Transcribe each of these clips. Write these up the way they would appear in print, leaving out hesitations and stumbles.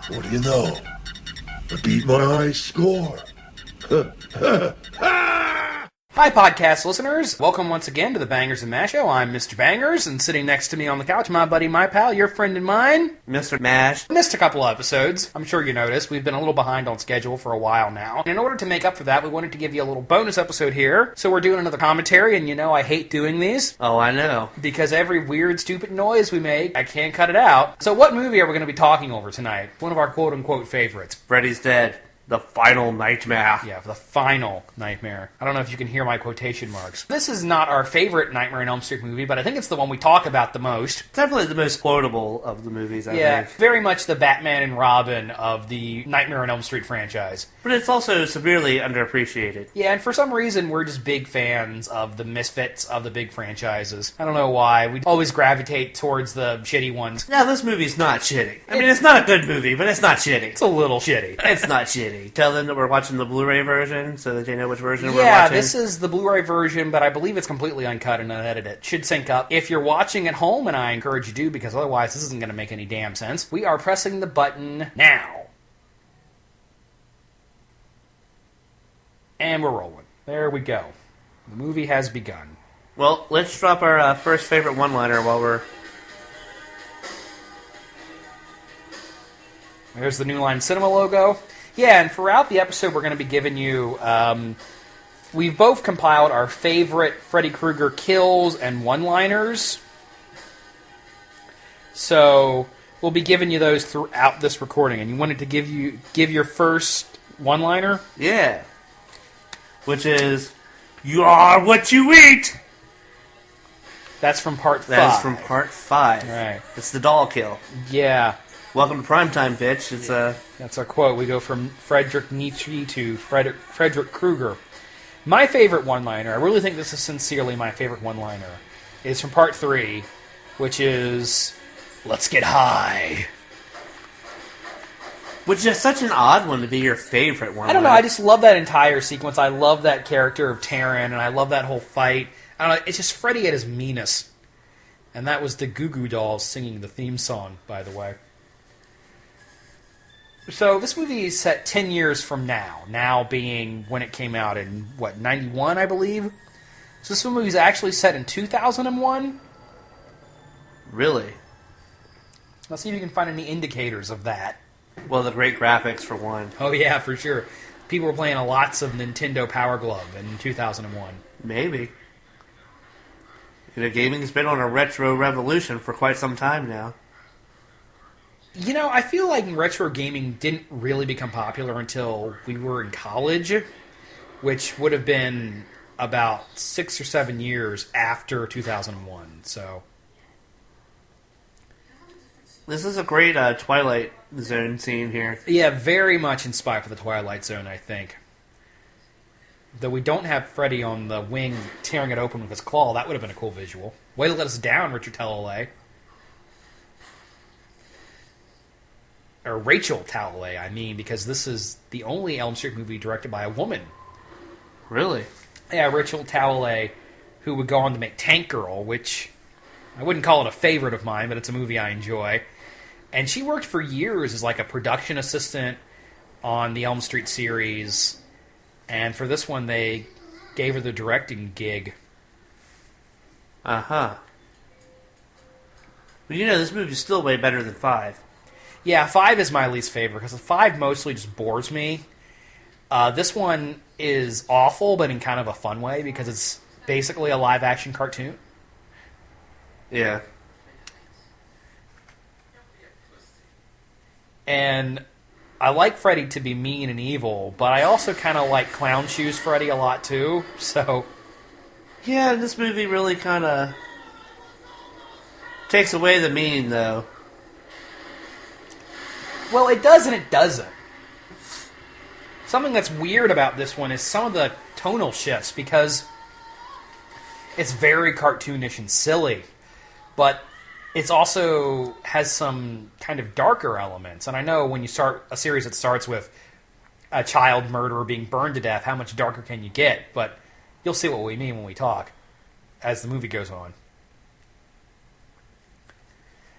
What do you know? I beat my high score. Hi, podcast listeners. Welcome once again to the Bangers and Mash Show. I'm Mr. Bangers, and sitting next to me on the couch, my buddy, my pal, your friend and mine, Mr. Mash. Missed a couple episodes. I'm sure you noticed. We've been a little behind on schedule for a while now. And in order to make up for that, we wanted to give you a little bonus episode here. So we're doing another commentary, and you know I hate doing these. Oh, I know. Because every weird, stupid noise we make, I can't cut it out. So what movie are we going to be talking over tonight? One of our quote-unquote favorites. Freddy's dead. The final nightmare. Yeah, the final nightmare. I don't know if you can hear my quotation marks. This is not our favorite Nightmare on Elm Street movie, but I think it's the one we talk about the most. Definitely the most quotable of the movies, I Yeah, think. very much the Batman and Robin of the Nightmare on Elm Street franchise. But it's also severely underappreciated. Yeah, and for some reason, we're just big fans of the misfits of the big franchises. I don't know why. We always gravitate towards the shitty ones. Yeah, this movie's not shitty. I mean, it's not a good movie, but it's not shitty. It's a little shitty. It's not shitty. Tell them that we're watching the Blu-ray version so that they know which version we're watching. Yeah, this is the Blu-ray version, but I believe it's completely uncut and unedited. Should sync up. If you're watching at home, and I encourage you to, because otherwise this isn't going to make any damn sense, we are pressing the button now. And we're rolling. There we go. The movie has begun. Well, let's drop our first favorite one-liner while we're... There's the New Line Cinema logo. Yeah, and throughout the episode we're going to be giving you... we've both compiled our favorite Freddy Krueger kills and one-liners. So we'll be giving you those throughout this recording. And you wanted to give your first one-liner? Yeah. Which is, you are what you eat! That's from part 5. That is from part 5. Right. It's the doll kill. Yeah. Welcome to primetime, bitch. It's That's our quote. We go from Friedrich Nietzsche to Frederick Krueger. My favorite one-liner, I really think this is sincerely my favorite one-liner, is from part 3, which is, let's get high. Which is such an odd one to be your favorite one. I don't know, I just love that entire sequence. I love that character of Taryn, and I love that whole fight. I don't know, it's just Freddy at his meanest. And that was the Goo Goo Dolls singing the theme song, by the way. So this movie is set 10 years from now being when it came out in, 91, I believe? So this movie is actually set in 2001? Really? Let's see if you can find any indicators of that. Well, the great graphics, for one. Oh yeah, for sure. People were playing lots of Nintendo Power Glove in 2001. Maybe. You know, gaming's been on a retro revolution for quite some time now. You know, I feel like retro gaming didn't really become popular until we were in college, which would have been about 6 or 7 years after 2001, so... This is a great Twilight Zone scene here. Yeah, very much inspired for the Twilight Zone, I think. Though we don't have Freddy on the wing tearing it open with his claw, that would have been a cool visual. Way to let us down, Richard Talalay. Or Rachel Talalay, I mean, because this is the only Elm Street movie directed by a woman. Really? Yeah, Rachel Talalay, who would go on to make Tank Girl, which I wouldn't call it a favorite of mine, but it's a movie I enjoy. And she worked for years as like a production assistant on the Elm Street series. And for this one, they gave her the directing gig. Uh-huh. But you know, this movie's still way better than 5. Yeah, 5 is my least favorite, because 5 mostly just bores me. This one is awful, but in kind of a fun way, because it's basically a live-action cartoon. Yeah. And I like Freddy to be mean and evil, but I also kind of like Clown Shoes Freddy a lot, too, so... Yeah, this movie really kind of takes away the mean, though. Well, it does and it doesn't. Something that's weird about this one is some of the tonal shifts, because it's very cartoonish and silly, but it's also has some kind of darker elements. And I know when you start a series that starts with a child murderer being burned to death, how much darker can you get? But you'll see what we mean when we talk as the movie goes on.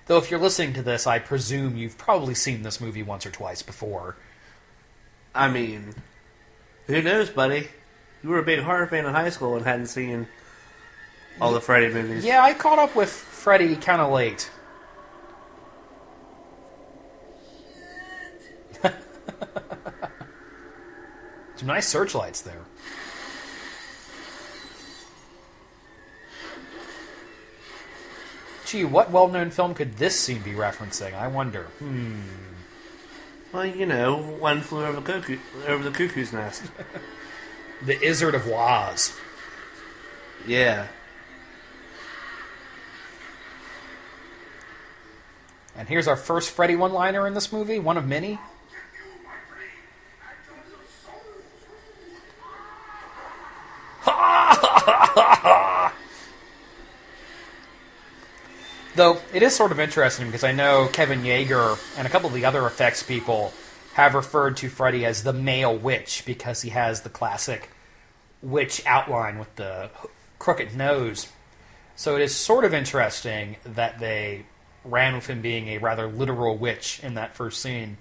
Though if you're listening to this, I presume you've probably seen this movie once or twice before. I mean, who knows, buddy? You were a big horror fan in high school and hadn't seen all the Freddy movies. Yeah, I caught up with Freddy kind of late. Some nice searchlights there. Gee, what well-known film could this scene be referencing? I wonder. Well, One Flew Over the Cuckoo's Nest. The Izzard of Oz. Yeah. And here's our first Freddy one-liner in this movie, one of many. Though, it is sort of interesting because I know Kevin Yeager and a couple of the other effects people have referred to Freddy as the male witch because he has the classic witch outline with the crooked nose. So it is sort of interesting that they ran with him being a rather literal witch in that first scene.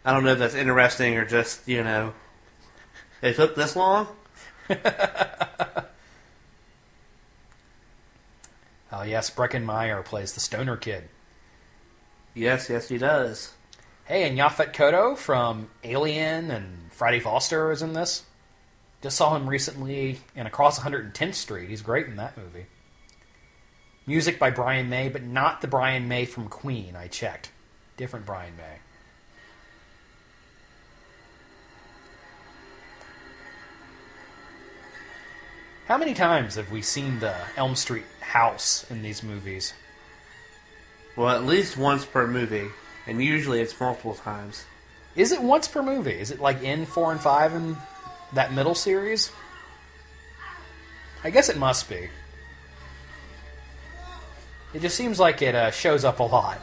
I don't know if that's interesting or just, it took this long? Oh yes, Breckenmeyer plays the stoner kid. Yes, he does. Hey, and Yaphet Kotto from Alien and Friday Foster is in this. Just saw him recently in Across 110th Street. He's great in that movie. Music by Brian May, but not the Brian May from Queen, I checked. Different Brian May. How many times have we seen the Elm Street house in these movies? Well, at least once per movie, and usually it's multiple times. Is it once per movie? Is it like in 4 and 5 in that middle series? I guess it must be. It just seems like it shows up a lot.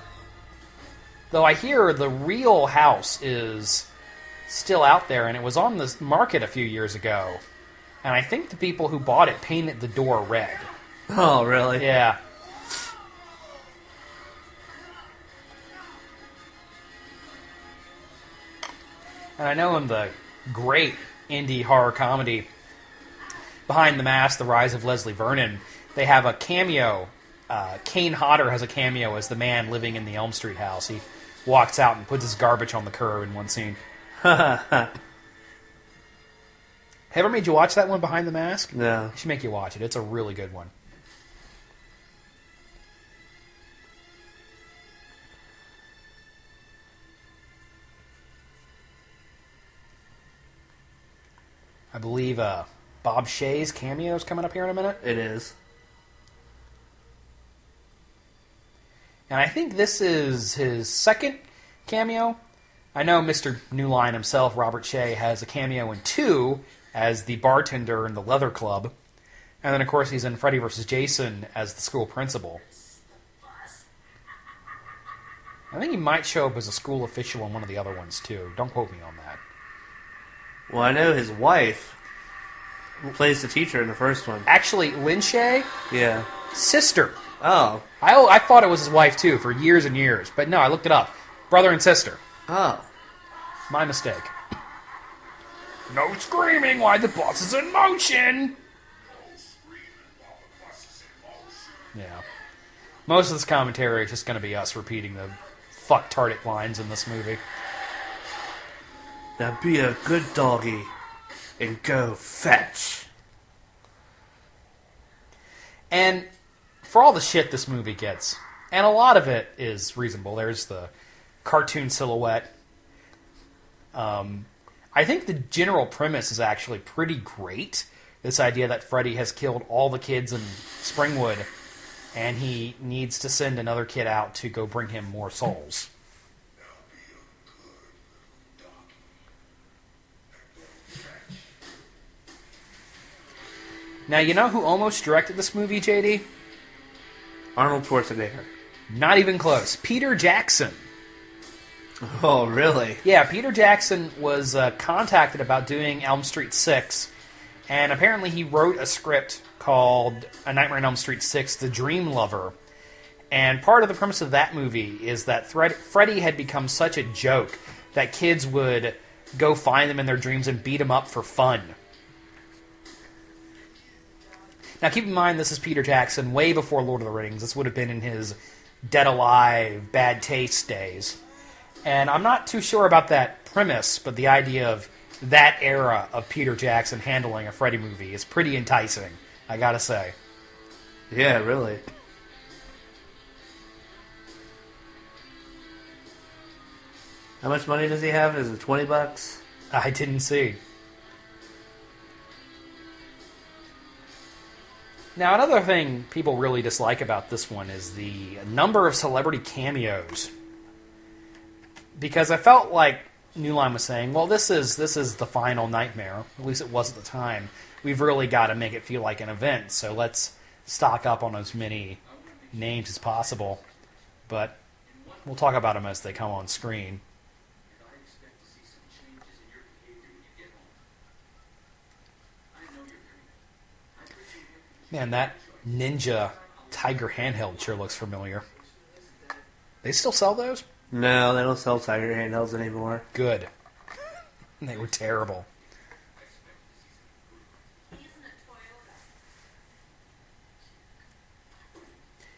Though I hear the real house is still out there, and it was on the market a few years ago. And I think the people who bought it painted the door red. Oh, really? Yeah. And I know in the great indie horror comedy Behind the Mask, The Rise of Leslie Vernon, they have a cameo. Kane Hodder has a cameo as the man living in the Elm Street house. He walks out and puts his garbage on the curb in one scene. Ever made you watch that one, Behind the Mask? No. I should make you watch it. It's a really good one. I believe Bob Shaye's cameo is coming up here in a minute. It is. And I think this is his second cameo. I know Mr. New Line himself, Robert Shaye, has a cameo in 2 as the bartender in the Leather Club. And then, of course, he's in Freddy vs. Jason as the school principal. I think he might show up as a school official in one of the other ones, too. Don't quote me on that. Well, I know his wife plays the teacher in the first one. Actually, Lynn Shaye, Yeah. sister. Oh. I thought it was his wife, too, for years and years. But no, I looked it up. Brother and sister. Oh. My mistake. No screaming while the bus is in motion! Yeah. Most of this commentary is just going to be us repeating the fuck-tardic lines in this movie. Now be a good doggy and go fetch. And for all the shit this movie gets, and a lot of it is reasonable, there's the cartoon silhouette. I think the general premise is actually pretty great. This idea that Freddy has killed all the kids in Springwood, and he needs to send another kid out to go bring him more souls. Now, you know who almost directed this movie, JD? Arnold Schwarzenegger. Not even close. Peter Jackson. Oh, really? Yeah, Peter Jackson was contacted about doing Elm Street 6, and apparently he wrote a script called A Nightmare on Elm Street 6, The Dream Lover. And part of the premise of that movie is that Freddy had become such a joke that kids would go find them in their dreams and beat him up for fun. Now keep in mind, this is Peter Jackson way before Lord of the Rings. This would have been in his Dead Alive, Bad Taste days. And I'm not too sure about that premise, but the idea of that era of Peter Jackson handling a Freddy movie is pretty enticing, I gotta say. Yeah, really. How much money does he have? Is it $20? I didn't see. Now, another thing people really dislike about this one is the number of celebrity cameos. Because I felt like New Line was saying, well, this is the final Nightmare. At least it was at the time. We've really got to make it feel like an event, so let's stock up on as many names as possible. But we'll talk about them as they come on screen. Man, that Ninja Tiger handheld sure looks familiar. They still sell those? No, they don't sell Tiger handhelds anymore. Good. They were terrible.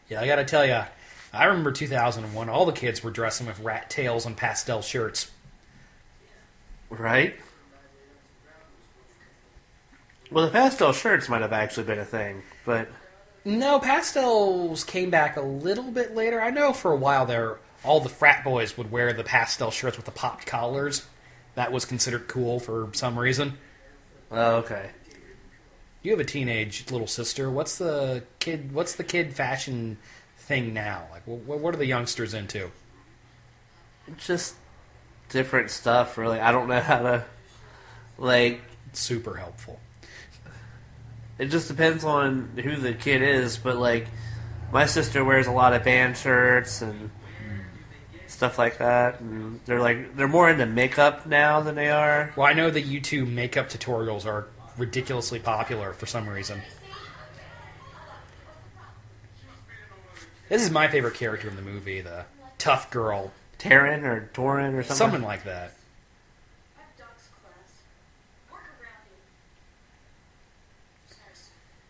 Yeah, I gotta tell you, I remember 2001, all the kids were dressing with rat tails and pastel shirts. Right? Well, the pastel shirts might have actually been a thing, but... No, pastels came back a little bit later. I know for a while there, all the frat boys would wear the pastel shirts with the popped collars. That was considered cool for some reason. Oh, okay. You have a teenage little sister. What's the kid fashion thing now? Like, what are the youngsters into? Just different stuff, really. I don't know how to... Like... It's super helpful. It just depends on who the kid is, but, like, my sister wears a lot of band shirts and stuff like that, and they're more into makeup now than they are. Well, I know the YouTube makeup tutorials are ridiculously popular for some reason. This is my favorite character in the movie, the tough girl. Taryn or Torin or something? Something like that.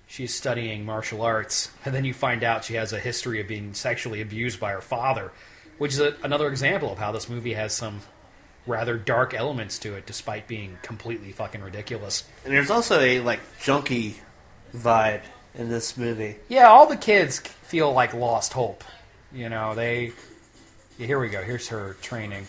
She's studying martial arts, and then you find out she has a history of being sexually abused by her father, which is another example of how this movie has some rather dark elements to it, despite being completely fucking ridiculous. And there's also a, like, junkie vibe in this movie. Yeah, all the kids feel like lost hope. You know, they... Yeah, here we go. Here's her training.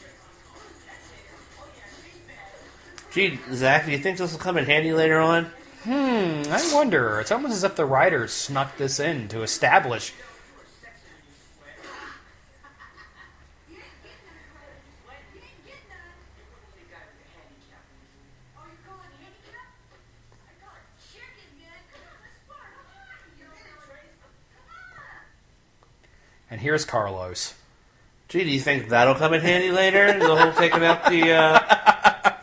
Gee, Zach, do you think this will come in handy later on? I wonder. It's almost as if the writers snuck this in to establish... And here's Carlos. Gee, do you think that'll come in handy later? The whole taking out the...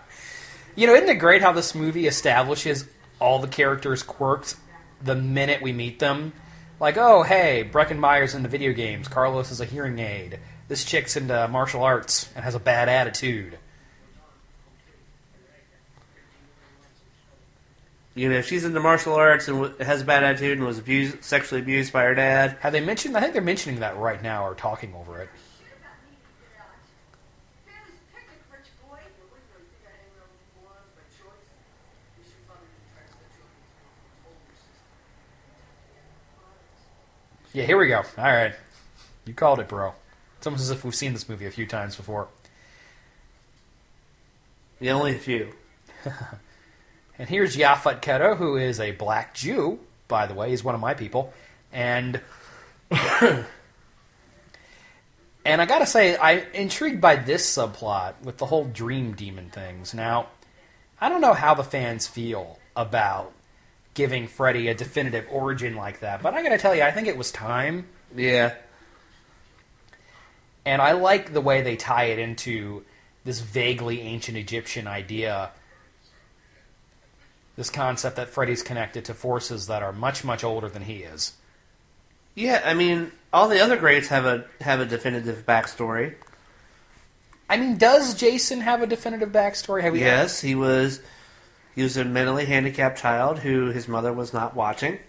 You know, isn't it great how this movie establishes all the characters' quirks the minute we meet them? Like, oh, hey, Breckenmeyer's into video games. Carlos is a hearing aid. This chick's into martial arts and has a bad attitude. You know, she's into martial arts and has a bad attitude and was sexually abused by her dad. Have they mentioned... I think they're mentioning that right now or talking over it. Yeah, here we go. All right. You called it, bro. It's almost as if we've seen this movie a few times before. Yeah, only a few. And here's Yaphet Kotto, who is a black Jew, by the way. He's one of my people. And and I gotta say, I'm intrigued by this subplot with the whole dream demon things. Now, I don't know how the fans feel about giving Freddy a definitive origin like that, but I gotta tell you, I think it was time. Yeah. And I like the way they tie it into this vaguely ancient Egyptian idea. this concept that Freddy's connected to forces that are much, much older than he is. Yeah, I mean, all the other greats have a definitive backstory. I mean, does Jason have a definitive backstory? Yes, he was a mentally handicapped child who his mother was not watching.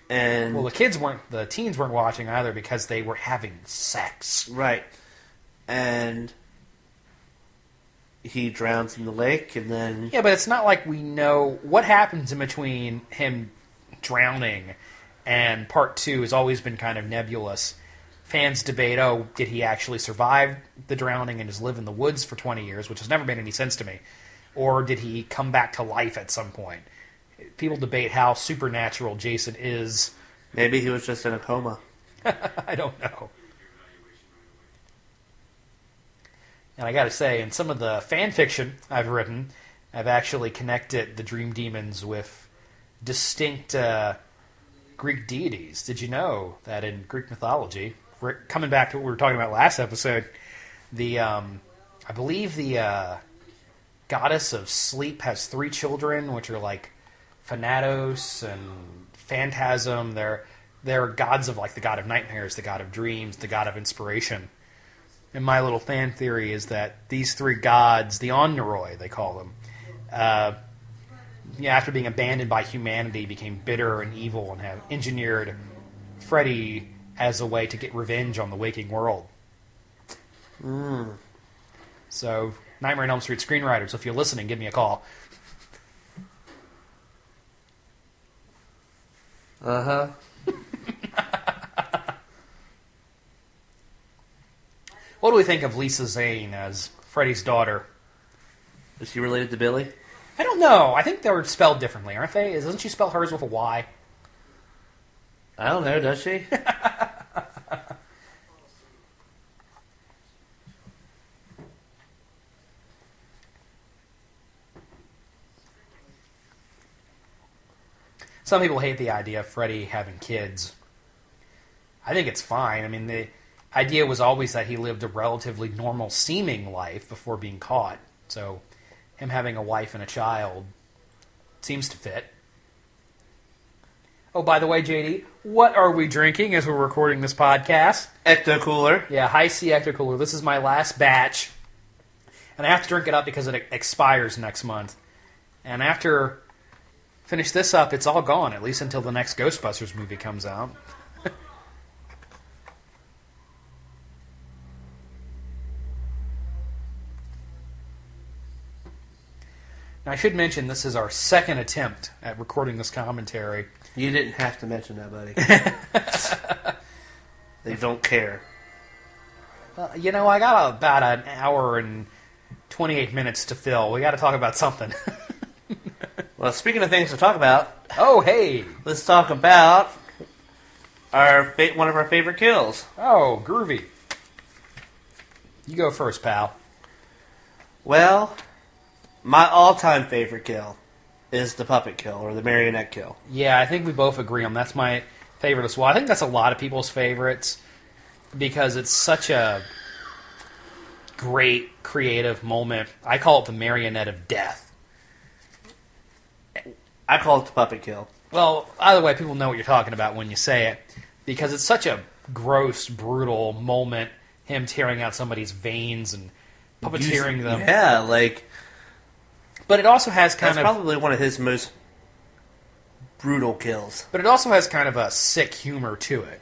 And well, the teens weren't watching either because they were having sex. Right. And he drowns in the lake, and then... Yeah, but it's not like we know what happens in between him drowning and part 2 has always been kind of nebulous. Fans debate, did he actually survive the drowning and just live in the woods for 20 years, which has never made any sense to me, or did he come back to life at some point? People debate how supernatural Jason is. Maybe he was just in a coma. I don't know. And I gotta say, in some of the fan fiction I've written, I've actually connected the dream demons with distinct Greek deities. Did you know that in Greek mythology, coming back to what we were talking about last episode, I believe the goddess of sleep has 3 children, which are like Thanatos and Phantasm. They're gods of like the god of nightmares, the god of dreams, the god of inspiration. And my little fan theory is that these 3 gods, the Onnoroi, they call them, after being abandoned by humanity, became bitter and evil and have engineered Freddy as a way to get revenge on the waking world. So, Nightmare on Elm Street screenwriters, if you're listening, give me a call. Uh-huh. What do we think of Lisa Zane as Freddy's daughter? Is she related to Billy? I don't know. I think they're spelled differently, aren't they? Doesn't she spell hers with a Y? I don't know, does she? Some people hate the idea of Freddy having kids. I think it's fine. I mean, the idea was always that he lived a relatively normal-seeming life before being caught. So him having a wife and a child seems to fit. Oh, by the way, JD, what are we drinking as we're recording this podcast? Ecto Cooler. Yeah, High C Ecto Cooler. This is my last batch. And I have to drink it up because it expires next month. And after finish this up, it's all gone, at least until the next Ghostbusters movie comes out. Now, I should mention this is our second attempt at recording this commentary. You didn't have to mention that, buddy. They don't care. You know, I got about an hour and 28 minutes to fill. We got to talk about something. Well, speaking of things to talk about, oh, hey! let's talk about one of our favorite kills. Oh, groovy. You go first, pal. Well, my all-time favorite kill is the puppet kill, or the marionette kill. Yeah, I think we both agree on that's my favorite as well. I think that's a lot of people's favorites because it's such a great creative moment. I call it the marionette of death. I call it the puppet kill. Well, either way, people know what you're talking about when you say it because it's such a gross, brutal moment, him tearing out somebody's veins and puppeteering them. Yeah, like... But it also has That's probably one of his most brutal kills. But it also has kind of a sick humor to it,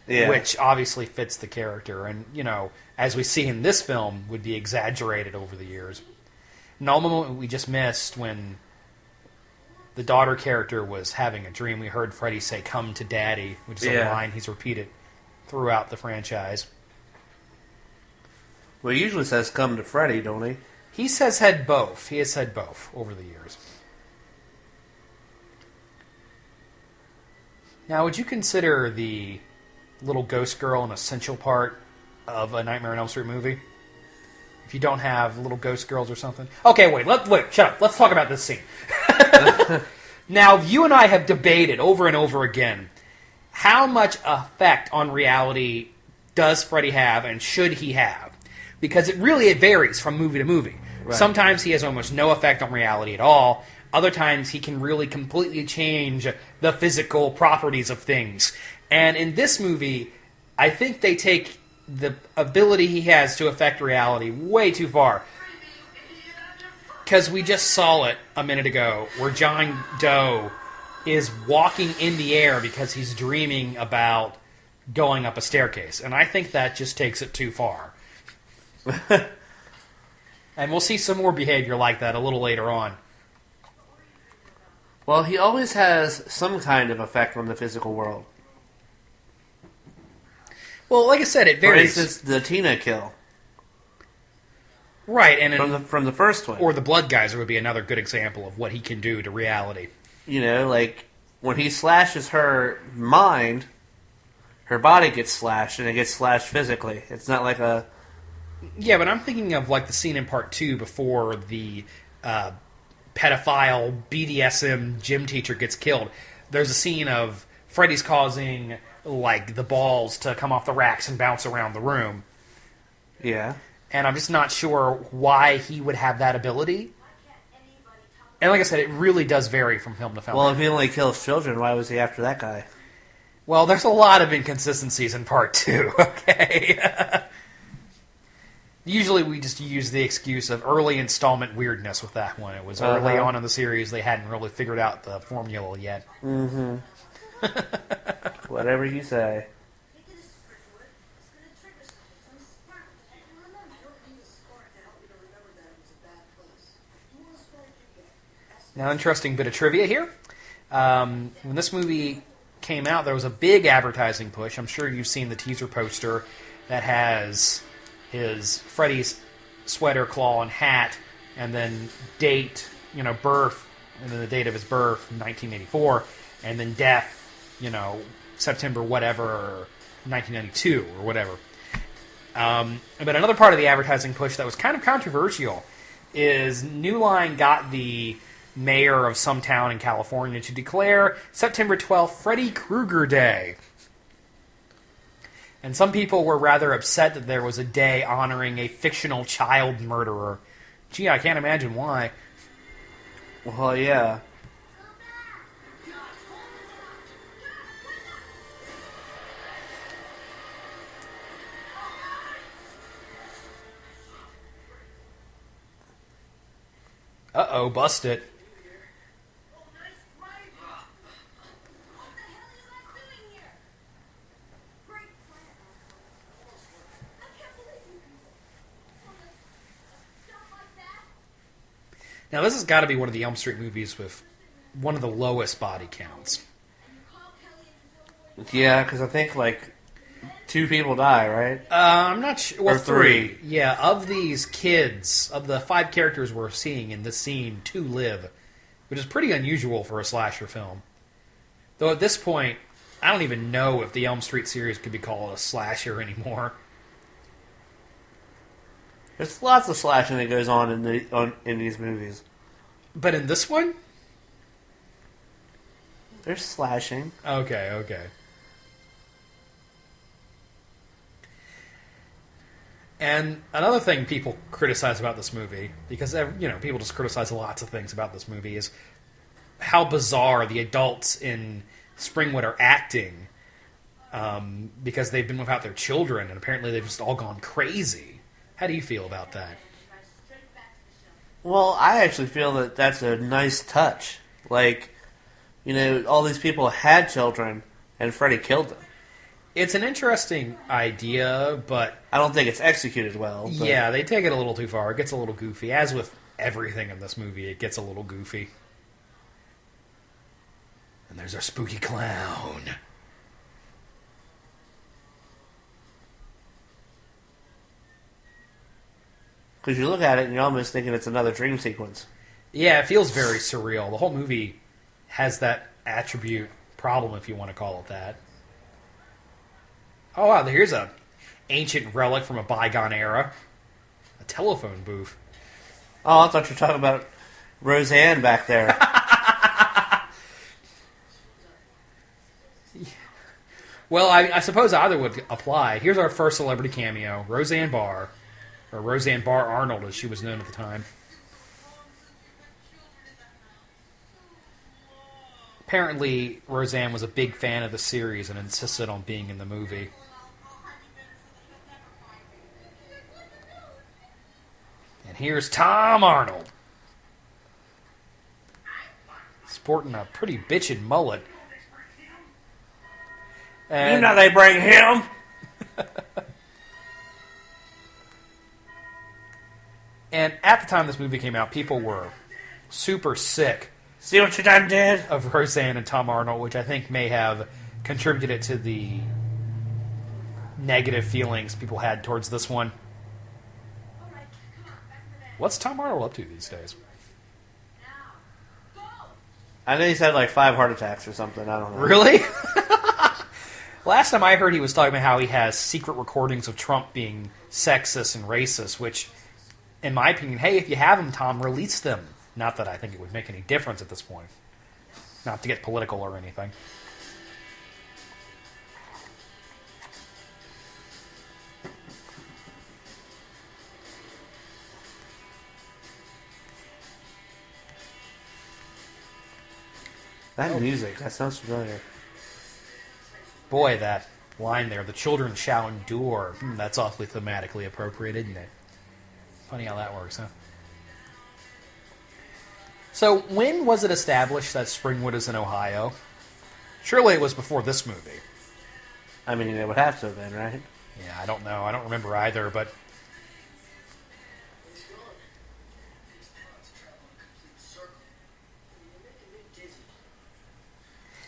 Yeah. which obviously fits the character, and you know, as we see in this film, would be exaggerated over the years. And the moment we just missed when the daughter character was having a dream, we heard Freddy say, "Come to Daddy," which is a line he's repeated throughout the franchise. Well, he usually says, "Come to Freddy," don't he? He has said both over the years. Now, would you consider the little ghost girl an essential part of a Nightmare on Elm Street movie? If you don't have little ghost girls or something? Okay, wait, shut up. Let's talk about this scene. Now, you and I have debated over and over again how much effect on reality does Freddy have and should he have? Because it varies from movie to movie. Right. Sometimes he has almost no effect on reality at all. Other times he can really completely change the physical properties of things. And in this movie, I think they take the ability he has to affect reality way too far. Because we just saw it a minute ago, where John Doe is walking in the air because he's dreaming about going up a staircase. And I think that just takes it too far. And we'll see some more behavior like that a little later on. Well, he always has some kind of effect on the physical world. Well, like I said, it varies. For instance, the Tina kill. Right, and from the first one. Or the Blood Geyser would be another good example of what he can do to reality. You know, like, when he slashes her mind, her body gets slashed, and it gets slashed physically. It's not like a... Yeah, but I'm thinking of, like, the scene in Part 2 before the pedophile BDSM gym teacher gets killed. There's a scene of Freddy's causing, like, the balls to come off the racks and bounce around the room. Yeah. And I'm just not sure why he would have that ability. And like I said, it really does vary from film to film. Well, if he only kills children, why was he after that guy? Well, there's a lot of inconsistencies in Part 2, okay? Usually we just use the excuse of early installment weirdness with that one. It was early on in the series. They hadn't really figured out the formula yet. Mm-hmm. Whatever you say. Now, interesting bit of trivia here. When this movie came out, there was a big advertising push. I'm sure you've seen the teaser poster that has his Freddy's sweater, claw, and hat, and then date, birth, and then the date of his birth, 1984, and then death, September whatever, 1992 or whatever. But another part of the advertising push that was kind of controversial is New Line got the mayor of some town in California to declare September 12th Freddy Krueger Day. And some people were rather upset that there was a day honoring a fictional child murderer. Gee, I can't imagine why. Well, yeah. Uh-oh, bust it. Now, this has got to be one of the Elm Street movies with one of the lowest body counts. Yeah, because I think, 2 people die, right? I'm not sure. Well, Or 3. Yeah, of these kids, of the 5 characters we're seeing in this scene, 2 live, which is pretty unusual for a slasher film. Though at this point, I don't even know if the Elm Street series could be called a slasher anymore. There's lots of slashing that goes on in these movies. But in this one? There's slashing. Okay. And another thing people criticize about this movie, because people just criticize lots of things about this movie, is how bizarre the adults in Springwood are acting, because they've been without their children, and apparently they've just all gone crazy. How do you feel about that? Well, I actually feel that that's a nice touch. All these people had children, and Freddy killed them. It's an interesting idea, but... I don't think it's executed well. But... Yeah, they take it a little too far. It gets a little goofy. As with everything in this movie, it gets a little goofy. And there's our spooky clown. Because you look at it and you're almost thinking it's another dream sequence. Yeah, it feels very surreal. The whole movie has that attribute problem, if you want to call it that. Oh, wow, here's an ancient relic from a bygone era. A telephone booth. Oh, I thought you were talking about Roseanne back there. Well, I suppose either would apply. Here's our first celebrity cameo, Roseanne Barr. Or Roseanne Barr Arnold, as she was known at the time. Apparently, Roseanne was a big fan of the series and insisted on being in the movie. And here's Tom Arnold. Sporting a pretty bitchin' mullet. And You know they bring him. And at the time this movie came out, people were super sick See what you done did? of Roseanne and Tom Arnold, which I think may have contributed to the negative feelings people had towards this one. What's Tom Arnold up to these days? I know he's had like 5 heart attacks or something. I don't know. Really? Last time I heard, he was talking about how he has secret recordings of Trump being sexist and racist, which, in my opinion, hey, if you have them, Tom, release them. Not that I think it would make any difference at this point. Not to get political or anything. That music, that sounds familiar. Boy, that line there, the children shall endure. That's awfully thematically appropriate, isn't it? Funny how that works, huh? So, when was it established that Springwood is in Ohio? Surely it was before this movie. I mean, it would have to have been, right? Yeah, I don't know. I don't remember either, but...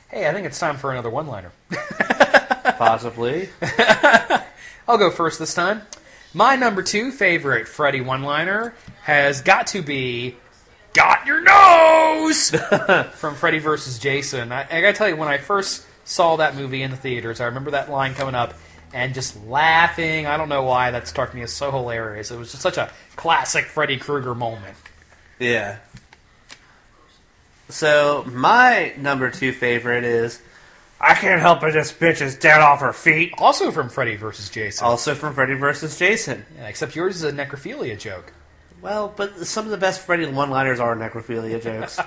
Hey, I think it's time for another one-liner. Possibly. I'll go first this time. My number 2 favorite Freddy one-liner has got to be... Got your nose! From Freddy vs. Jason. I gotta tell you, when I first saw that movie in the theaters, I remember that line coming up and just laughing. I don't know why that struck me as so hilarious. It was just such a classic Freddy Krueger moment. Yeah. So, my number 2 favorite is... I can't help it, this bitch is dead off her feet. Also from Freddy vs. Jason. Also from Freddy vs. Jason. Yeah, except yours is a necrophilia joke. Well, but some of the best Freddy one-liners are necrophilia jokes.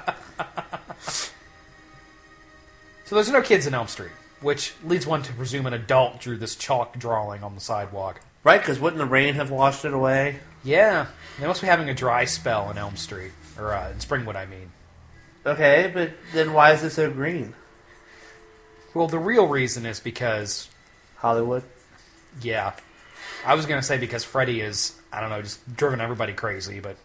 So there's no kids in Elm Street, which leads one to presume an adult drew this chalk drawing on the sidewalk. Right, because wouldn't the rain have washed it away? Yeah, they must be having a dry spell in Elm Street. Or in Springwood, I mean. Okay, but then why is it so green? Well, the real reason is because... Hollywood? Yeah. I was going to say because Freddy is, I don't know, just driven everybody crazy, but...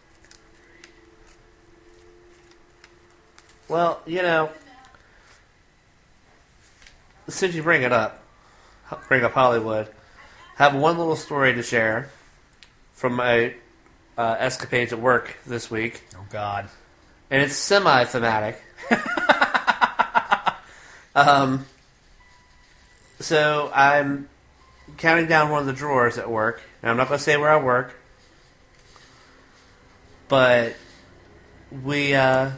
Well, you know, since you bring up Hollywood, I have one little story to share from my escapades at work this week. Oh, God. And it's semi-thematic. So I'm counting down one of the drawers at work. And I'm not going to say where I work. But we, one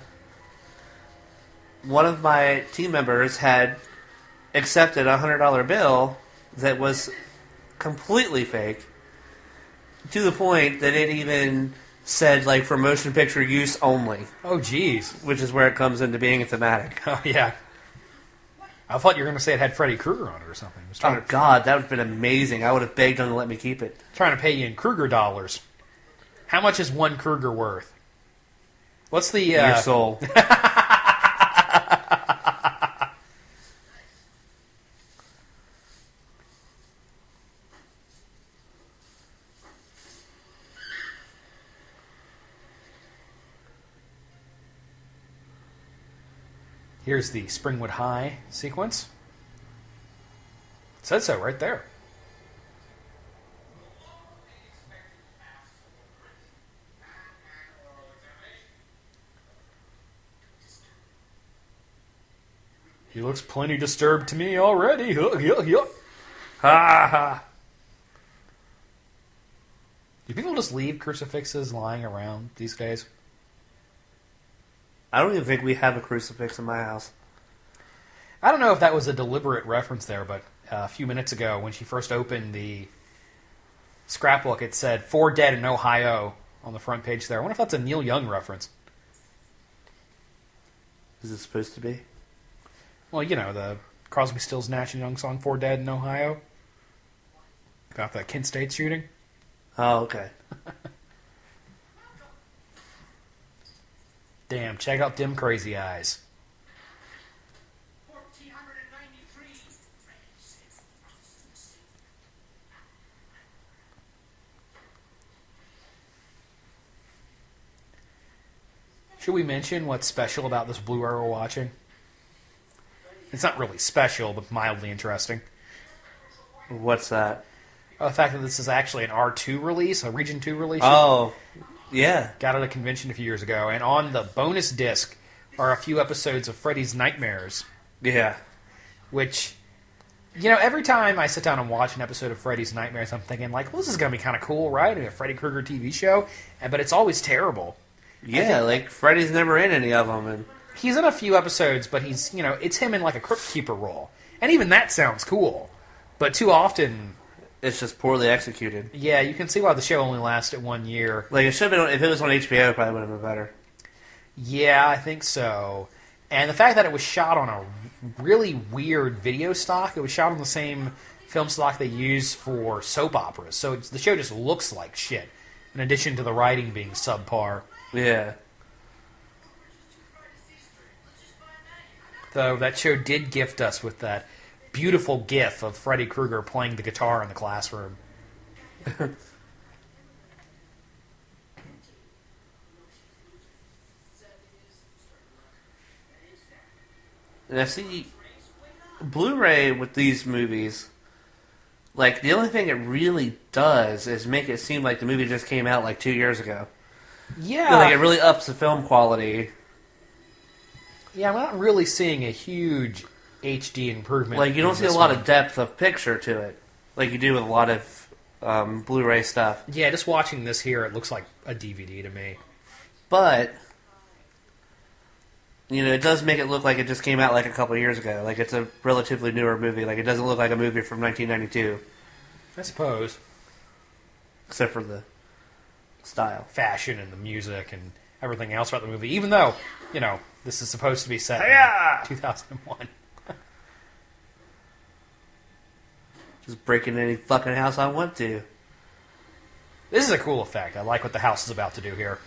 of my team members had accepted a $100 bill that was completely fake. To the point that it even said, like, for motion picture use only. Oh, jeez. Which is where it comes into being a thematic. Oh, yeah. I thought you were going to say it had Freddy Krueger on it or something. I was Oh, God, that would have been amazing. I would have begged them to let me keep it. trying to pay you in Krueger dollars. How much is one Krueger worth? What's the... Your soul. Here's the Springwood High sequence. It said so right there. He looks plenty disturbed to me already. Ha ha. Do people just leave crucifixes lying around these days? I don't even think we have a crucifix in my house. I don't know if that was a deliberate reference there, but a few minutes ago when she first opened the scrapbook, it said 4 dead in Ohio on the front page there. I wonder if that's a Neil Young reference. Is it supposed to be? Well, you know, the Crosby, Stills, Nash and Young song, 4 Dead in Ohio. Got the Kent State shooting. Oh, okay. Damn, check out them crazy eyes. Should we mention what's special about this Blu-ray we're watching? It's not really special, but mildly interesting. What's that? The fact that this is actually an R2 release, a Region 2 release. Oh, yeah. Got at a convention a few years ago, and on the bonus disc are a few episodes of Freddy's Nightmares. Yeah. Which, you know, every time I sit down and watch an episode of Freddy's Nightmares, I'm thinking, like, well, this is going to be kind of cool, right? A Freddy Krueger TV show. But it's always terrible. Yeah, like, Freddy's never in any of them. And he's in a few episodes, but he's, you know, it's him in, like, a Crypt Keeper role. And even that sounds cool. But too often... it's just poorly executed. Yeah, you can see why the show only lasted 1 year. Like, it should have been... if it was on HBO, it probably would have been better. Yeah, I think so. And the fact that it was shot on a really weird video stock, it was shot on the same film stock they use for soap operas. So the show just looks like shit, in addition to the writing being subpar. Yeah. Though that show did gift us with that beautiful gif of Freddy Krueger playing the guitar in the classroom. And I see Blu-ray with these movies, like, the only thing it really does is make it seem like the movie just came out, like, 2 years ago. Yeah. Like, it really ups the film quality. Yeah, I'm not really seeing a huge HD improvement. Like, you don't see a lot of depth of picture to it, like you do with a lot of Blu-ray stuff. Yeah, just watching this here, it looks like a DVD to me. But, you know, it does make it look like it just came out like a couple of years ago. Like, it's a relatively newer movie. Like, it doesn't look like a movie from 1992. I suppose. Except for the style. Fashion and the music and everything else about the movie. Even though, you know, this is supposed to be set in 2001. Just break into any fucking house I want to. This is a cool effect. I like what the house is about to do here.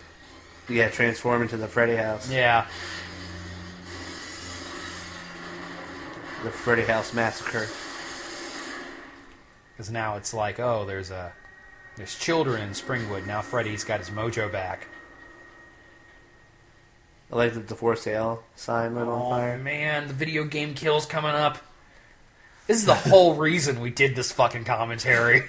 Yeah, transform into the Freddy house. Yeah. The Freddy House Massacre. Because now it's like, oh, there's children in Springwood. Now Freddy's got his mojo back. I like the for sale sign lit on fire. Oh, man, the video game kill's coming up. This is the whole reason we did this fucking commentary.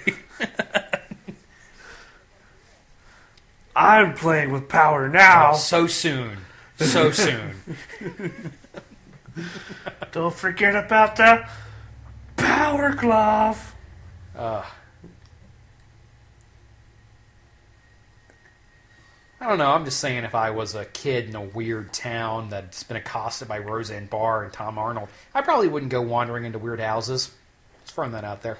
I'm playing with power now. Oh, so soon. So soon. Don't forget about the power glove. I don't know. I'm just saying if I was a kid in a weird town that's been accosted by Roseanne Barr and Tom Arnold, I probably wouldn't go wandering into weird houses. Just throwing that out there.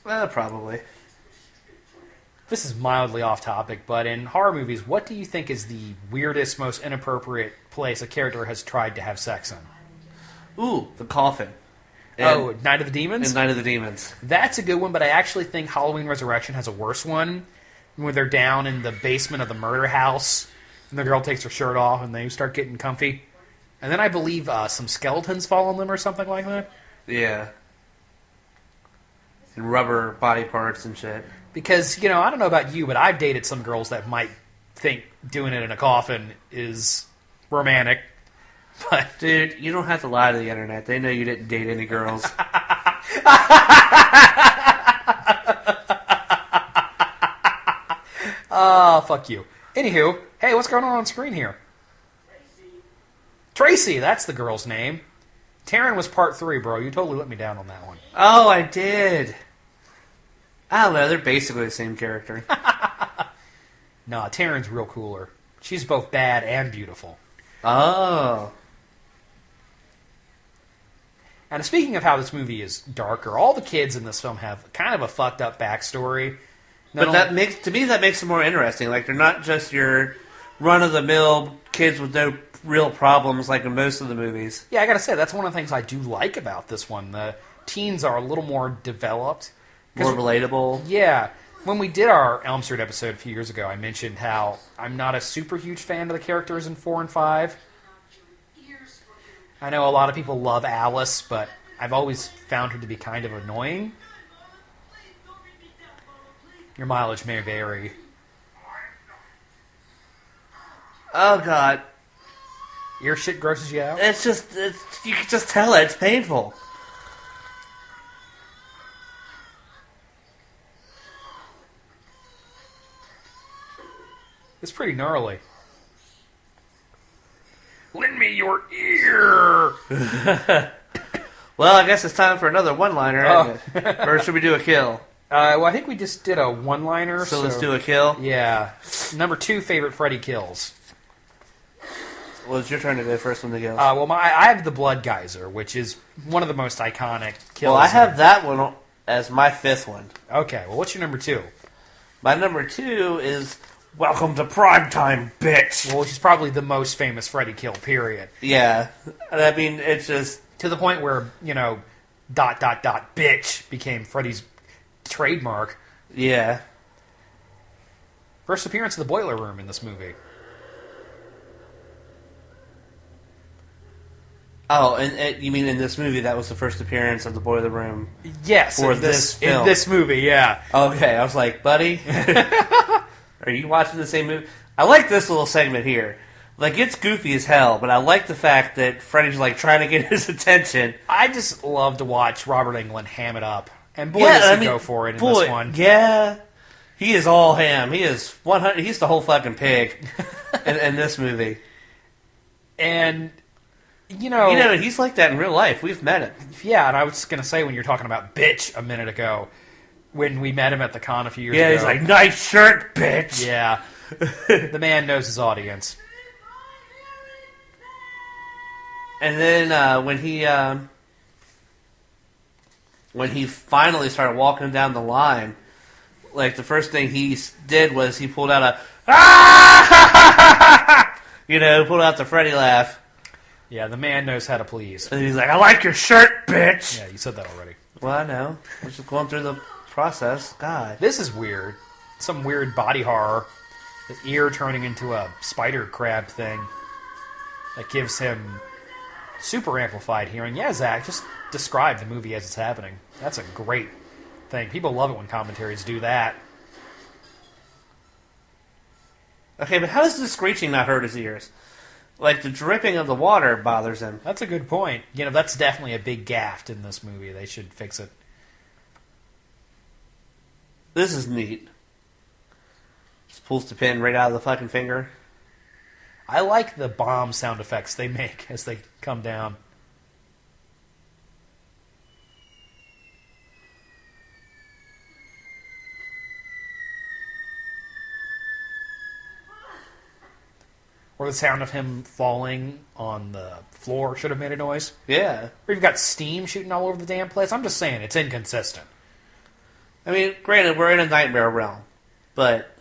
Well, probably. This is mildly off topic, but in horror movies, what do you think is the weirdest, most inappropriate place a character has tried to have sex in? Ooh, the coffin. Night of the Demons? And Night of the Demons. That's a good one, but I actually think Halloween Resurrection has a worse one, where they're down in the basement of the murder house, and the girl takes her shirt off, and they start getting comfy. And then I believe some skeletons fall on them or something like that. Yeah. And rubber body parts and shit. Because, you know, I don't know about you, but I've dated some girls that might think doing it in a coffin is romantic. But dude, you don't have to lie to the internet. They know you didn't date any girls. Fuck you. Anywho, hey, what's going on screen here? Tracy, that's the girl's name. Taryn was part 3, bro. You totally let me down on that one. Oh, I did. I don't know. They're basically the same character. Nah, Taryn's real cooler. She's both bad and beautiful. Oh. And speaking of how this movie is darker, all the kids in this film have kind of a fucked up backstory. But that makes it more interesting. Like, they're not just your run-of-the-mill kids with no real problems like in most of the movies. Yeah, I gotta say, that's one of the things I do like about this one. The teens are a little more developed. More relatable. Yeah. When we did our Elm Street episode a few years ago, I mentioned how I'm not a super huge fan of the characters in 4 and 5. I know a lot of people love Alice, but I've always found her to be kind of annoying. Your mileage may vary. Oh, God. Your shit grosses you out? You can just tell it. It's painful. It's pretty gnarly. Lend me your ear! Well, I guess it's time for another one-liner, isn't it? Or should we do a kill? Well, I think we just did a one-liner. So let's do a kill? Yeah. Number 2 favorite Freddy kills. Well, it's your turn to go first one to go. Well, I have the Blood Geyser, which is one of the most iconic kills. Well, I have that one as my 5th one. Okay, well, what's your number 2? My number 2 is Welcome to Primetime, bitch! Well, which is probably the most famous Freddy kill, period. Yeah. And I mean, it's just... To the point where, bitch became Freddy's trademark. Yeah. First appearance of the Boiler Room in this movie. Oh, and you mean in this movie that was the first appearance of the Boiler Room? Yes, for this film. In this movie, yeah. Okay, I was like, buddy, are you watching the same movie? I like this little segment here. Like, it's goofy as hell, but I like the fact that Freddy's, like, trying to get his attention. I just love to watch Robert Englund ham it up. And boy, does he go for it in this one. Yeah. He is all ham. He is 100. He's the whole fucking pig in this movie. And... he's like that in real life. We've met him. Yeah, and I was going to say, when you were talking about bitch a minute ago, when we met him at the con a few years ago. Yeah, he's like, nice shirt, bitch. Yeah. The man knows his audience. And then when he finally started walking down the line, like, the first thing he did was he pulled out a, pulled out the Freddy laugh. Yeah, the man knows how to please. And he's like, I like your shirt, bitch! Yeah, you said that already. Well, I know. We're just going through the process. God. This is weird. Some weird body horror. The ear turning into a spider crab thing. That gives him super amplified hearing. Yeah, Zach, just describe the movie as it's happening. That's a great thing. People love it when commentaries do that. Okay, but how does the screeching not hurt his ears? Like, the dripping of the water bothers him. That's a good point. That's definitely a big gaffe in this movie. They should fix it. This is neat. Just pulls the pin right out of the fucking finger. I like the bomb sound effects they make as they come down. Or the sound of him falling on the floor should have made a noise. Yeah. Or you've got steam shooting all over the damn place. I'm just saying, it's inconsistent. I mean, granted, we're in a nightmare realm, but...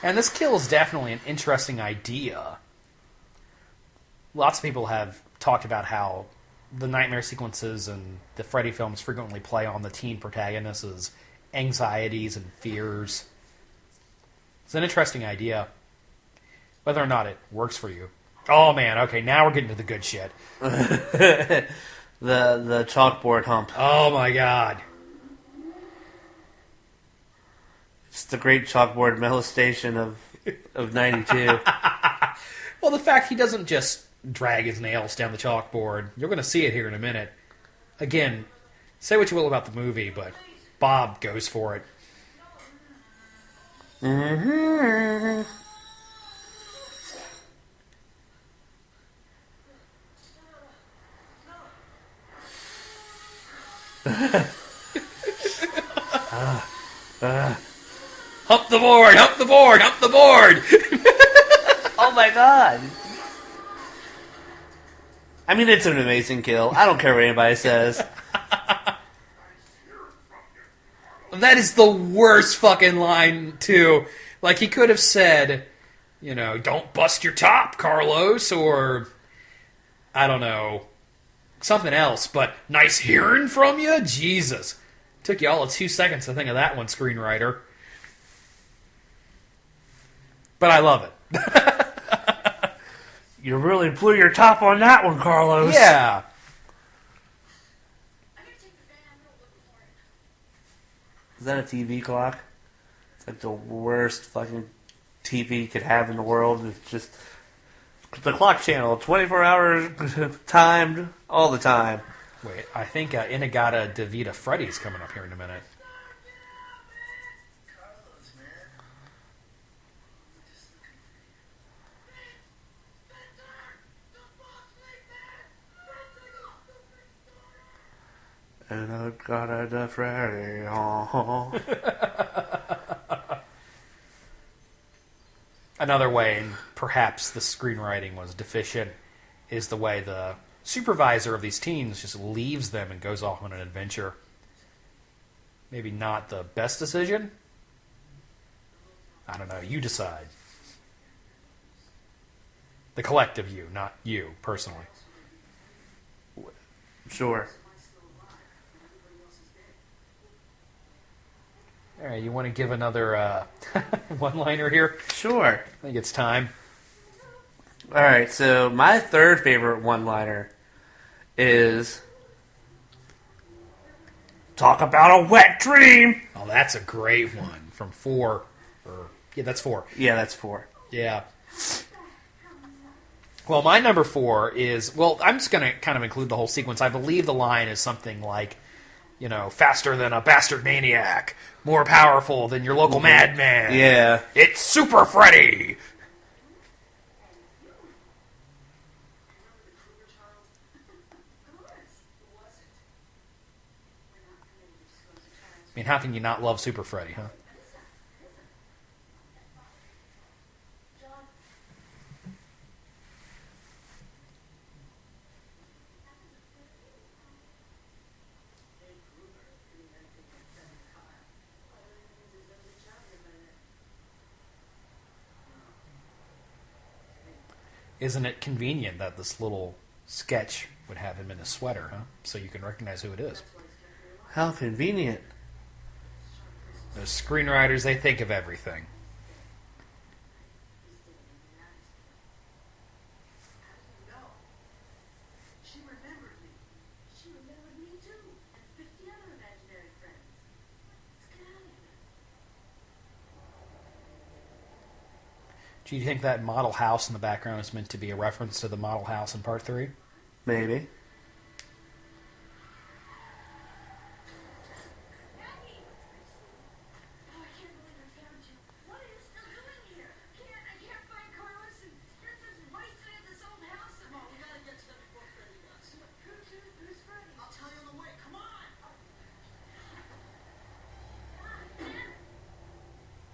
And this kill is definitely an interesting idea. Lots of people have talked about how the nightmare sequences and the Freddy films frequently play on the teen protagonists' anxieties and fears. It's an interesting idea. Whether or not it works for you. Oh man, okay, now we're getting to the good shit. the chalkboard hump. Oh my god. It's the great chalkboard molestation of 92. Well, the fact he doesn't just drag his nails down the chalkboard. You're going to see it here in a minute. Again, say what you will about the movie, but Bob goes for it. Mm-hmm. Hump the board! Hump the board! Hump the board! Oh my god! I mean, it's an amazing kill. I don't care what anybody says. That is the worst fucking line, too. Like, he could have said, you know, don't bust your top, Carlos, or, I don't know, something else, but nice hearing from you? Jesus. Took you all of 2 seconds to think of that one, screenwriter. But I love it. You really blew your top on that one, Carlos. Yeah. Is that a TV clock? It's like the worst fucking TV you could have in the world. It's just the clock channel, 24 hours timed all the time. Wait, I think Inagata Davida Freddy's coming up here in a minute. And I got a Freddy. Another way, and perhaps the screenwriting was deficient, is the way the supervisor of these teens just leaves them and goes off on an adventure. Maybe not the best decision? I don't know. You decide. The collective you, not you, personally. Sure. All right, you want to give another one-liner here? Sure. I think it's time. All right, so my third favorite one-liner is talk about a wet dream. Oh, that's a great one from 4. Yeah, that's 4. Yeah, that's 4. Yeah. Well, my number 4 is, well, I'm just going to kind of include the whole sequence. I believe the line is something like, you know, faster than a bastard maniac, more powerful than your local madman. Yeah. It's Super Freddy! I mean, how can you not love Super Freddy, huh? Isn't it convenient that this little sketch would have him in a sweater, huh? So you can recognize who it is. How convenient. Those screenwriters, they think of everything. Do you think that model house in the background is meant to be a reference to the model house in Part 3? Maybe.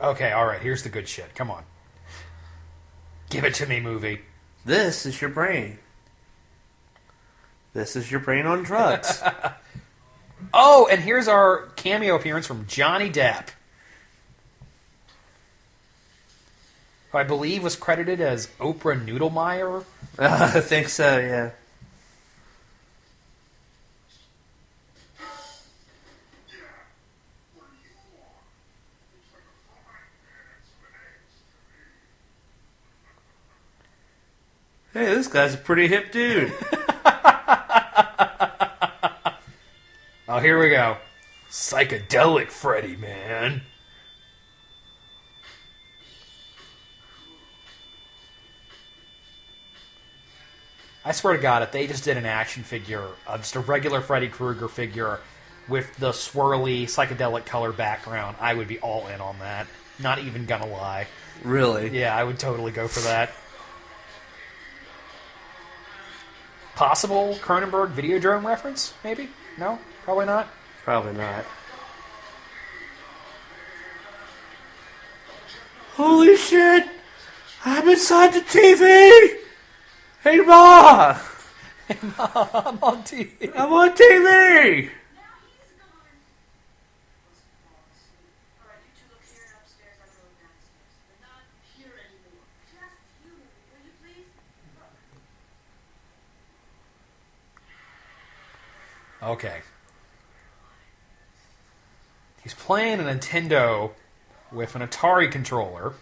Okay, alright, here's the good shit. Come on. Give it to me, movie. This is your brain. This is your brain on drugs. Oh, and here's our cameo appearance from Johnny Depp, who I believe was credited as Oprah Noodlemeyer. I think so, yeah. Hey, this guy's a pretty hip dude. Oh, here we go. Psychedelic Freddy, man. I swear to God, if they just did an action figure, just a regular Freddy Krueger figure with the swirly psychedelic color background, I would be all in on that. Not even gonna lie. Really? Yeah, I would totally go for that. Possible Cronenberg Videodrome reference, maybe? No? Probably not? Probably not. Holy shit! I'm inside the TV! Hey, Ma! I'm on TV. I'm on TV! Okay. He's playing a Nintendo with an Atari controller.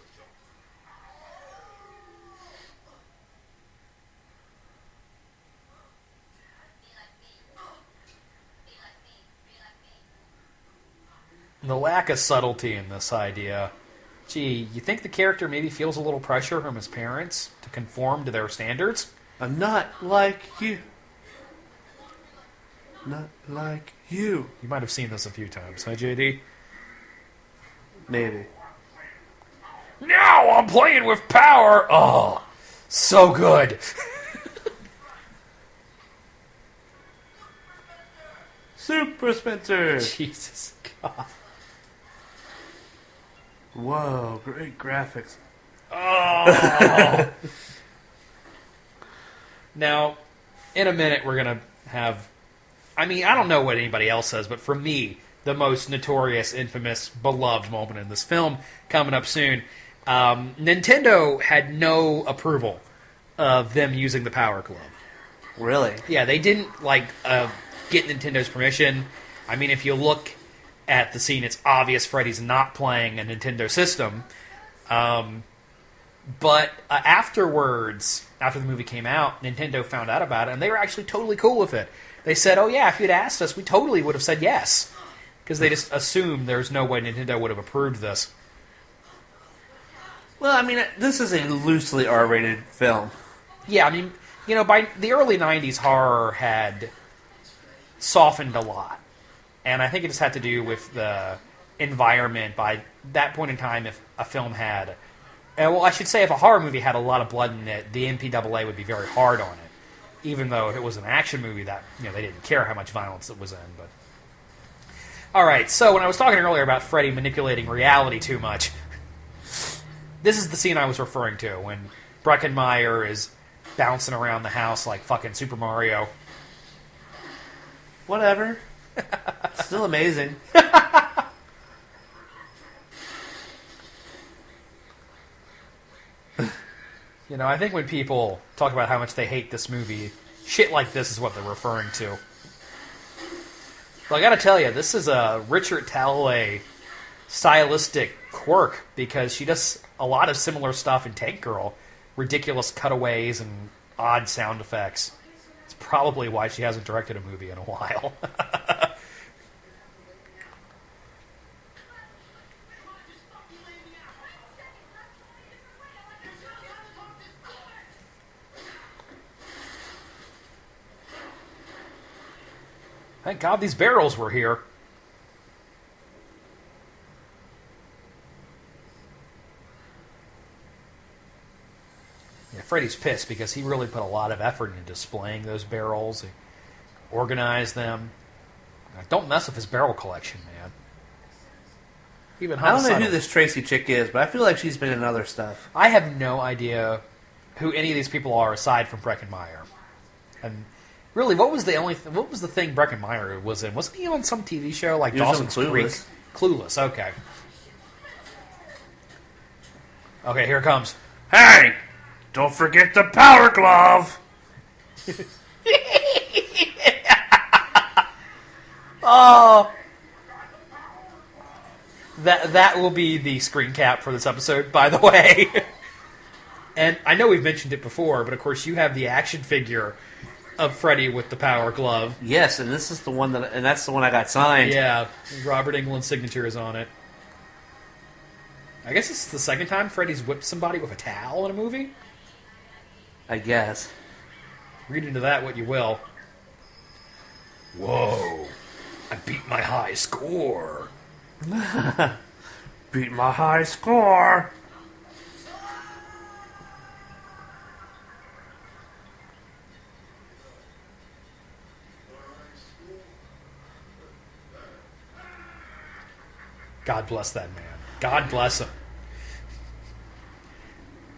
The lack of subtlety in this idea. Gee, you think the character maybe feels a little pressure from his parents to conform to their standards? I'm not like you. Not like you. You might have seen this a few times, huh, JD? Maybe. Now I'm playing with power! Oh, so good. Super Spencer! Jesus God. Whoa, great graphics. Oh. Now, in a minute, we're going to have... I mean, I don't know what anybody else says, but for me, the most notorious, infamous, beloved moment in this film coming up soon. Nintendo had no approval of them using the Power Glove. Really? Yeah, they didn't get Nintendo's permission. I mean, if you look at the scene, it's obvious Freddy's not playing a Nintendo system. But afterwards, after the movie came out, Nintendo found out about it, and they were actually totally cool with it. They said, oh yeah, if you'd asked us, we totally would have said yes. Because they just assumed there's no way Nintendo would have approved this. Well, I mean, this is a loosely R-rated film. Yeah, I mean, you know, by the early 90s, horror had softened a lot. And I think it just had to do with the environment. By that point in time, if a film had... well, I should say if a horror movie had a lot of blood in it, the MPAA would be very hard on it. Even though if it was an action movie, that they didn't care how much violence it was in. But all right, so when I was talking earlier about Freddy manipulating reality too much, this is the scene I was referring to when Breckenmeyer is bouncing around the house like fucking Super Mario. Whatever. Still amazing. You know, I think when people talk about how much they hate this movie, shit like this is what they're referring to. But I gotta tell you, this is a Richard Talloway stylistic quirk, because she does a lot of similar stuff in Tank Girl. Ridiculous cutaways and odd sound effects. It's probably why she hasn't directed a movie in a while. Thank God these barrels were here. Yeah, Freddy's pissed because he really put a lot of effort into displaying those barrels. He organized them. Don't mess with his barrel collection, man. Even I don't know who this Tracy chick is, but I feel like she's been in other stuff. I have no idea who any of these people are aside from Breckenmeyer. And really, what was the thing Breckenmeyer was in? Wasn't he on some TV show like Dawson's Creek? Clueless, okay. Okay, here it comes. Hey! Don't forget the Power Glove! Oh! That will be the screen cap for this episode, by the way. And I know we've mentioned it before, but of course you have the action figure of Freddy with the Power Glove. Yes, and this is the one and that's the one I got signed. Yeah, Robert Englund's signature is on it. I guess this is the second time Freddy's whipped somebody with a towel in a movie? I guess. Read into that what you will. Whoa, I beat my high score. Beat my high score. God bless that man. God bless him.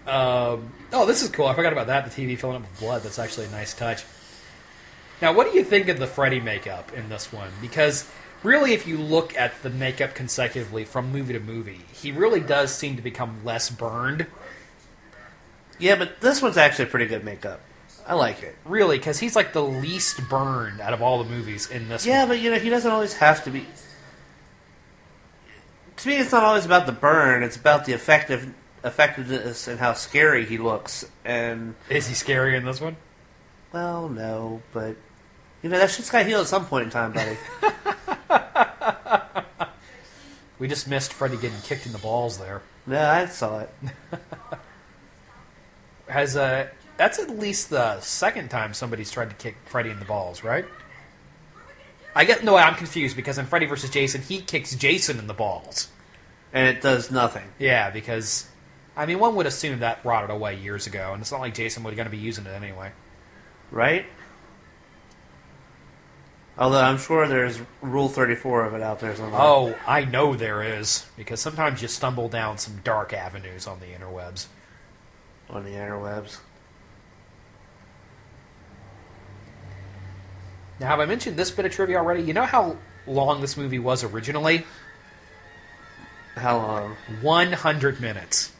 Oh, this is cool. I forgot about that. The TV filling up with blood. That's actually a nice touch. Now, what do you think of the Freddy makeup in this one? Because really, if you look at the makeup consecutively from movie to movie, he really does seem to become less burned. Yeah, but this one's actually pretty good makeup. I like it. Really, because he's like the least burned out of all the movies in this one. Yeah, but he doesn't always have to be. To me, it's not always about the burn. It's about the effectiveness and how scary he looks. And is he scary in this one? Well, no, but that shit's got to heal at some point in time, buddy. We just missed Freddy getting kicked in the balls there. No, I saw it. That's at least the second time somebody's tried to kick Freddy in the balls, right? I'm confused because in Freddy vs. Jason, he kicks Jason in the balls. And it does nothing. Yeah, because, one would assume that rotted away years ago, and it's not like Jason was going to be using it anyway. Right? Although I'm sure there's Rule 34 of it out there somewhere. Oh, I know there is, because sometimes you stumble down some dark avenues on the interwebs. On the interwebs. Now, have I mentioned this bit of trivia already? You know how long this movie was originally? How long? 100 minutes.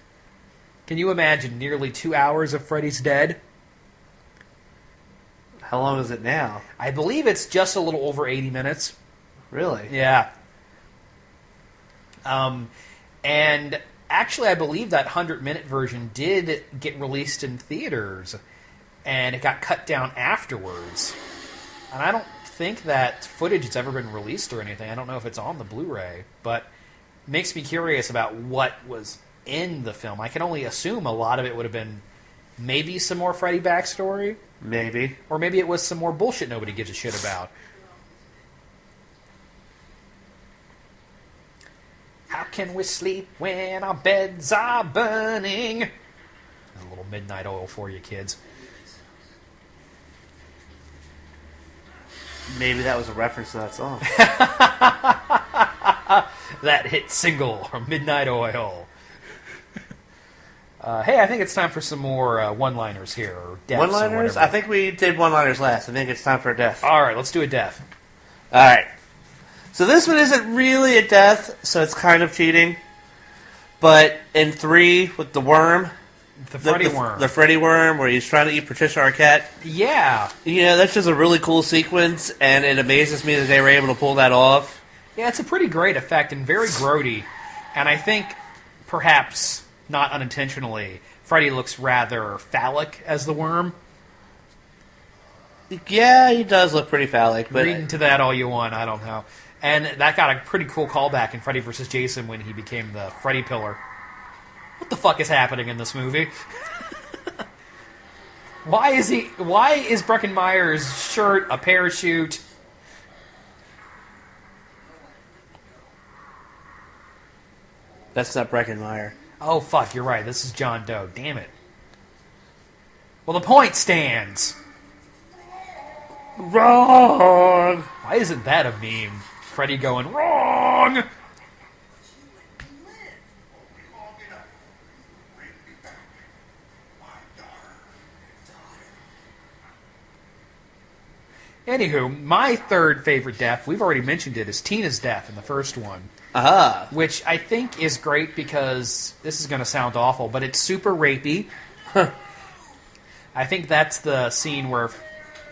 Can you imagine nearly 2 hours of Freddy's Dead? How long is it now? I believe it's just a little over 80 minutes. Really? Yeah. And actually, I believe that 100-minute version did get released in theaters, and it got cut down afterwards. And I don't think that footage has ever been released or anything. I don't know if it's on the Blu-ray, but it makes me curious about what was in the film. I can only assume a lot of it would have been maybe some more Freddy backstory. Maybe. Or maybe it was some more bullshit nobody gives a shit about. How can we sleep when our beds are burning? A little midnight oil for you kids. Maybe that was a reference to that song. That hit single from Midnight Oil. Hey, I think it's time for some more one-liners here. Or deaths. One-liners? I think we did one-liners last. I think it's time for a death. All right, let's do a death. All right. So this one isn't really a death, so it's kind of cheating. But in 3, with the worm... The Freddy worm. The Freddy worm, where he's trying to eat Patricia Arquette. Yeah. That's just a really cool sequence, and it amazes me that they were able to pull that off. Yeah, it's a pretty great effect and very grody. And I think, perhaps, not unintentionally, Freddy looks rather phallic as the worm. Yeah, he does look pretty phallic. But read into that all you want, I don't know. And that got a pretty cool callback in Freddy vs. Jason when he became the Freddy Pillar. What the fuck is happening in this movie? Why is Breckenmeyer's shirt a parachute? That's not Breckenmeyer. Oh, fuck, you're right. This is John Doe. Damn it. Well, the point stands. Wrong! Why isn't that a meme? Freddy going, wrong! Anywho, my third favorite death, we've already mentioned it, is Tina's death in the first one. Aha. Which I think is great because, this is going to sound awful, but it's super rapey. I think that's the scene where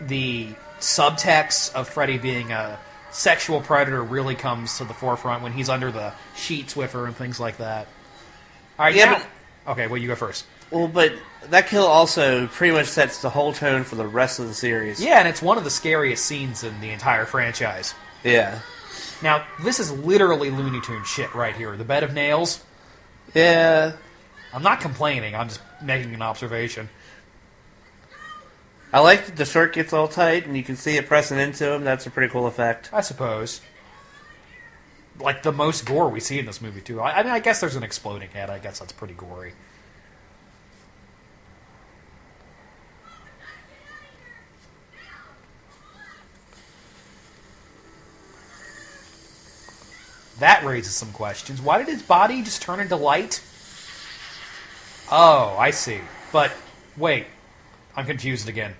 the subtext of Freddy being a sexual predator really comes to the forefront when he's under the sheets with her and things like that. All right, yeah, okay, well, you go first. Well, but that kill also pretty much sets the whole tone for the rest of the series. Yeah, and it's one of the scariest scenes in the entire franchise. Yeah. Now, this is literally Looney Tunes shit right here. The bed of nails. Yeah. I'm not complaining. I'm just making an observation. I like that the shirt gets all tight and you can see it pressing into him. That's a pretty cool effect. I suppose. Like the most gore we see in this movie, too. I guess there's an exploding head. I guess that's pretty gory. That raises some questions. Why did his body just turn into light? Oh, I see. But, wait. I'm confused again.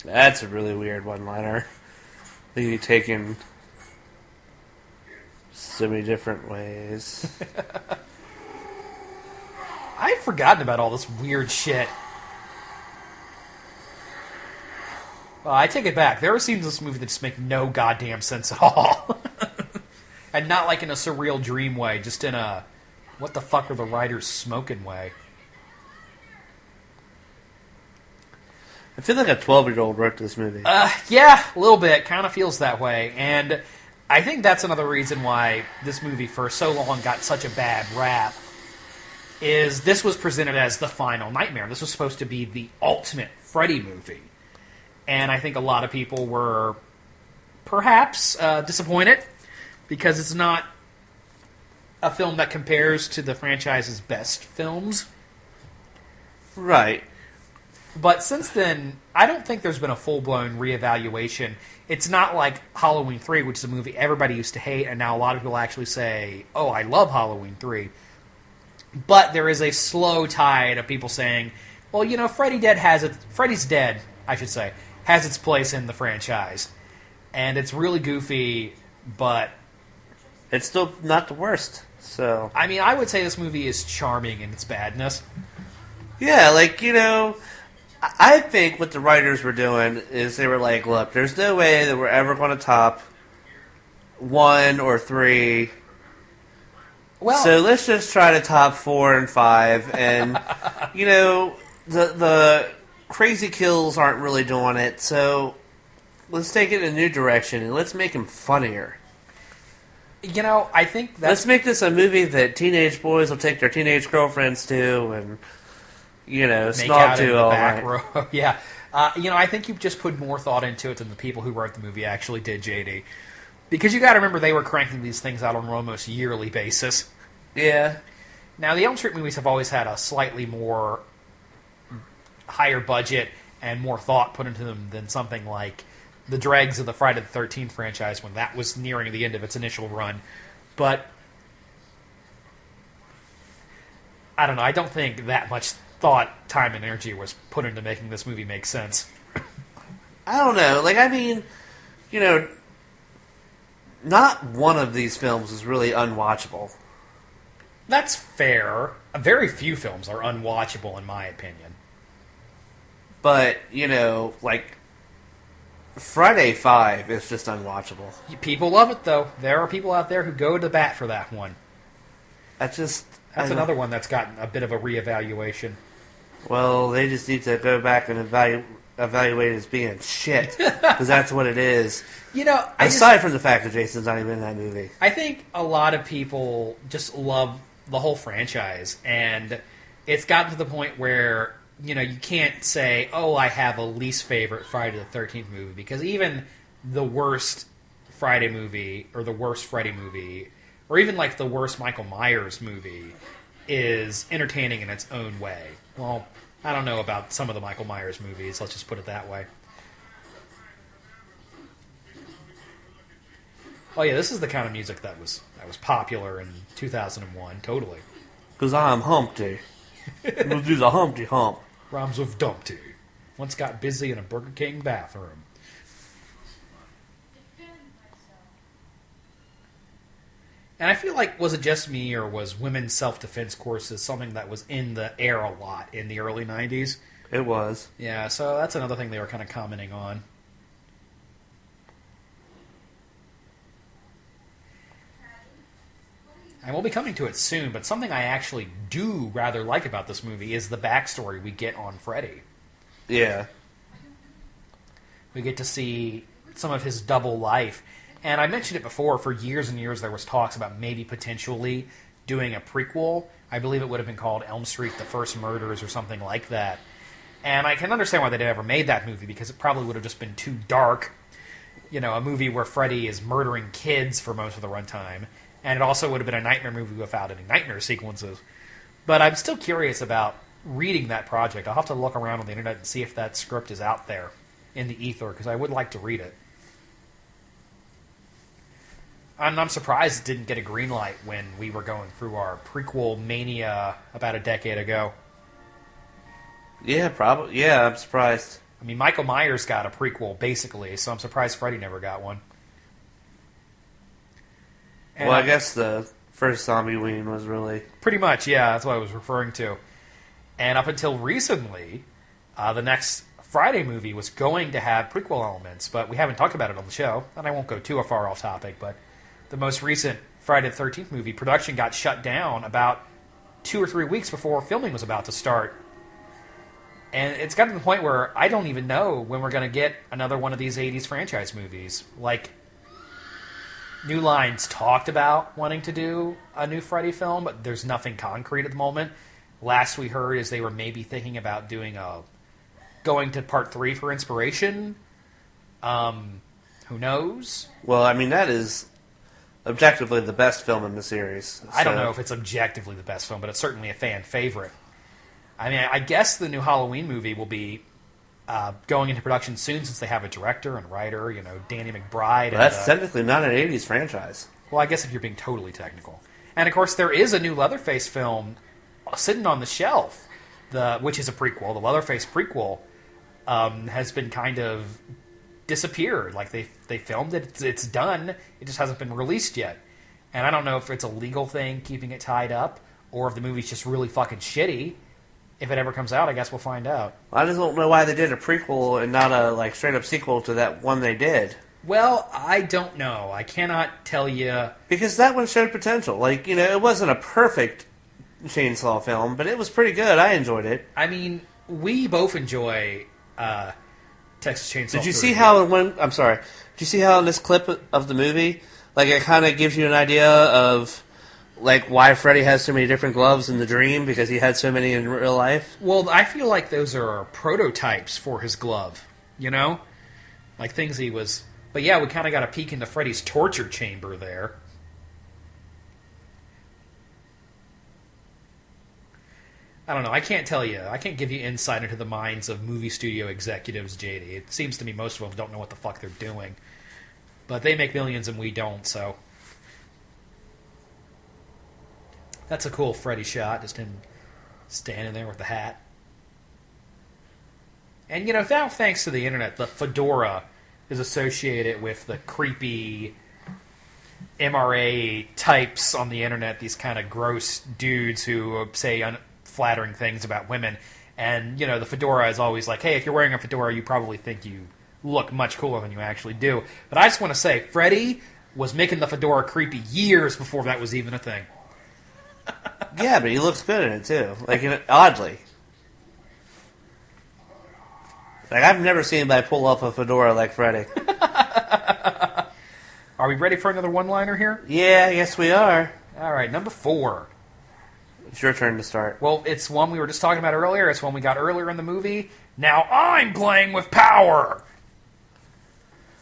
That's a really weird one-liner. That you take in so many different ways. I had forgotten about all this weird shit. Well, I take it back. There are scenes in this movie that just make no goddamn sense at all. And not like in a surreal dream way, just in a what the fuck are the writers smoking way. I feel like a 12-year-old wrote this movie. Yeah, a little bit. Kind of feels that way. And I think that's another reason why this movie for so long got such a bad rap. Is this was presented as the final nightmare. This was supposed to be the ultimate Freddy movie. And I think a lot of people were perhaps disappointed because it's not a film that compares to the franchise's best films. Right. But since then, I don't think there's been a full-blown reevaluation. It's not like Halloween 3, which is a movie everybody used to hate, and now a lot of people actually say, oh, I love Halloween 3. But there is a slow tide of people saying, well, you know, Freddy's Dead, I should say, has its place in the franchise. And it's really goofy, but it's still not the worst. So I mean, I would say this movie is charming in its badness. Yeah, like, you know, I think what the writers were doing is they were like, look, there's no way that we're ever going to top 1 or 3. Well, so let's just try to top 4 and 5. And, you know, the crazy kills aren't really doing it. So let's take it in a new direction and let's make them funnier. You know, I think that's... Let's make this a movie that teenage boys will take their teenage girlfriends to and, you know, snog to all back night. row. Yeah. You know, I think you've just put more thought into it than the people who wrote the movie actually did, JD. Because you got to remember they were cranking these things out on an almost yearly basis. Yeah. Now, the Elm Street movies have always had a slightly more higher budget and more thought put into them than something like the dregs of the Friday the 13th franchise when that was nearing the end of its initial run. But I don't know. I don't think that much thought, time, and energy was put into making this movie make sense. I don't know. Like, I mean, you know, not one of these films is really unwatchable. That's fair. Very few films are unwatchable, in my opinion. But, you know, like, Friday 5 is just unwatchable. People love it, though. There are people out there who go to bat for that one. That's another one that's gotten a bit of a reevaluation. Well, they just need to go back and evaluate it as being shit. Because that's what it is. You know, aside from the fact that Jason's not even in that movie. I think a lot of people just love the whole franchise. And it's gotten to the point where, you know, you can't say, oh, I have a least favorite Friday the 13th movie. Because even the worst Friday movie, or the worst Freddy movie, or even like the worst Michael Myers movie, is entertaining in its own way. Well, I don't know about some of the Michael Myers movies, let's just put it that way. Oh yeah, this is the kind of music that was popular in 2001, totally. Because I'm Humpty. We'll do the Humpty Hump. Rhymes with Dumpty. Once got busy in a Burger King bathroom. And I feel like, was it just me, or was women's self-defense courses something that was in the air a lot in the early 90s? It was. Yeah, so that's another thing they were kind of commenting on. And we'll be coming to it soon, but something I actually do rather like about this movie is the backstory we get on Freddy. Yeah. We get to see some of his double life. And I mentioned it before, for years and years there was talks about maybe potentially doing a prequel. I believe it would have been called Elm Street, The First Murders, or something like that. And I can understand why they never made that movie, because it probably would have just been too dark. You know, a movie where Freddy is murdering kids for most of the runtime. And it also would have been a nightmare movie without any nightmare sequences. But I'm still curious about reading that project. I'll have to look around on the internet and see if that script is out there in the ether, because I would like to read it. I'm surprised it didn't get a green light when we were going through our prequel mania about a decade ago. Yeah, probably. Yeah, I'm surprised. I mean, Michael Myers got a prequel, basically, so I'm surprised Freddy never got one. And Well, I guess the first Zombie Ween was really... Pretty much, yeah, that's what I was referring to. And up until recently, the next Friday movie was going to have prequel elements, but we haven't talked about it on the show, and I won't go too far off topic, but the most recent Friday the 13th movie, production got shut down about 2 or 3 weeks before filming was about to start. And it's gotten to the point where I don't even know when we're going to get another one of these 80s franchise movies. Like, New Line's talked about wanting to do a new Freddy film, but there's nothing concrete at the moment. Last we heard is they were maybe thinking about doing going to part 3 for inspiration. Who knows? Well, I mean, that is objectively the best film in the series. I don't know if it's objectively the best film, but it's certainly a fan favorite. I mean, I guess the new Halloween movie will be going into production soon since they have a director and writer, Danny McBride. Well, that's technically not an 80s franchise. Well, I guess if you're being totally technical. And, of course, there is a new Leatherface film sitting on the shelf, which is a prequel. The Leatherface prequel has been kind of disappeared. Like, they filmed it. It's done. It just hasn't been released yet. And I don't know if it's a legal thing keeping it tied up or if the movie's just really fucking shitty. If it ever comes out, I guess we'll find out. I just don't know why they did a prequel and not a straight-up sequel to that one they did. Well, I don't know. I cannot tell you. Because that one showed potential. It wasn't a perfect Chainsaw film, but it was pretty good. I enjoyed it. I mean, we both enjoy Texas Chainsaw 3. Did you see how I'm sorry. Did you see how in this clip of the movie, it kind of gives you an idea of why Freddy has so many different gloves in the dream because he had so many in real life? Well, I feel like those are prototypes for his glove, Like things he was... But yeah, we kind of got a peek into Freddy's torture chamber there. I don't know, I can't tell you. I can't give you insight into the minds of movie studio executives, JD. It seems to me most of them don't know what the fuck they're doing. But they make millions and we don't, so... That's a cool Freddy shot, just him standing there with the hat. And, now thanks to the internet, the fedora is associated with the creepy MRA types on the internet, these kind of gross dudes who say unflattering things about women. And, the fedora is always like, hey, if you're wearing a fedora, you probably think you look much cooler than you actually do. But I just want to say, Freddy was making the fedora creepy years before that was even a thing. Yeah, but he looks good in it, too. Oddly. I've never seen anybody pull off a fedora like Freddy. Are we ready for another one-liner here? Yeah, I guess we are. All right, number 4. It's your turn to start. Well, it's one we were just talking about earlier. It's one we got earlier in the movie. Now I'm playing with power!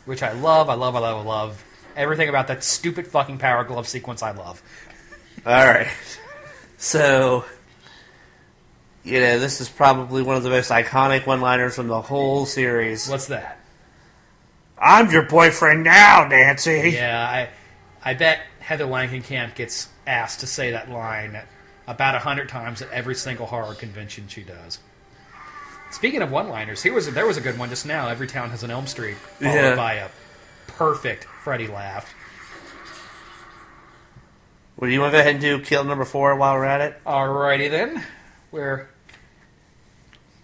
Which I love, I love, I love, I love. Everything about that stupid fucking Power Glove sequence I love. Alright. So, this is probably one of the most iconic one-liners from the whole series. What's that? I'm your boyfriend now, Nancy! Yeah, I bet Heather Langenkamp gets asked to say that line about 100 times at every single horror convention she does. Speaking of one-liners, there was a good one just now. Every town has an Elm Street, followed by a perfect Freddy laugh. Well, do you want to go ahead and do kill number 4 while we're at it? Alrighty then. We're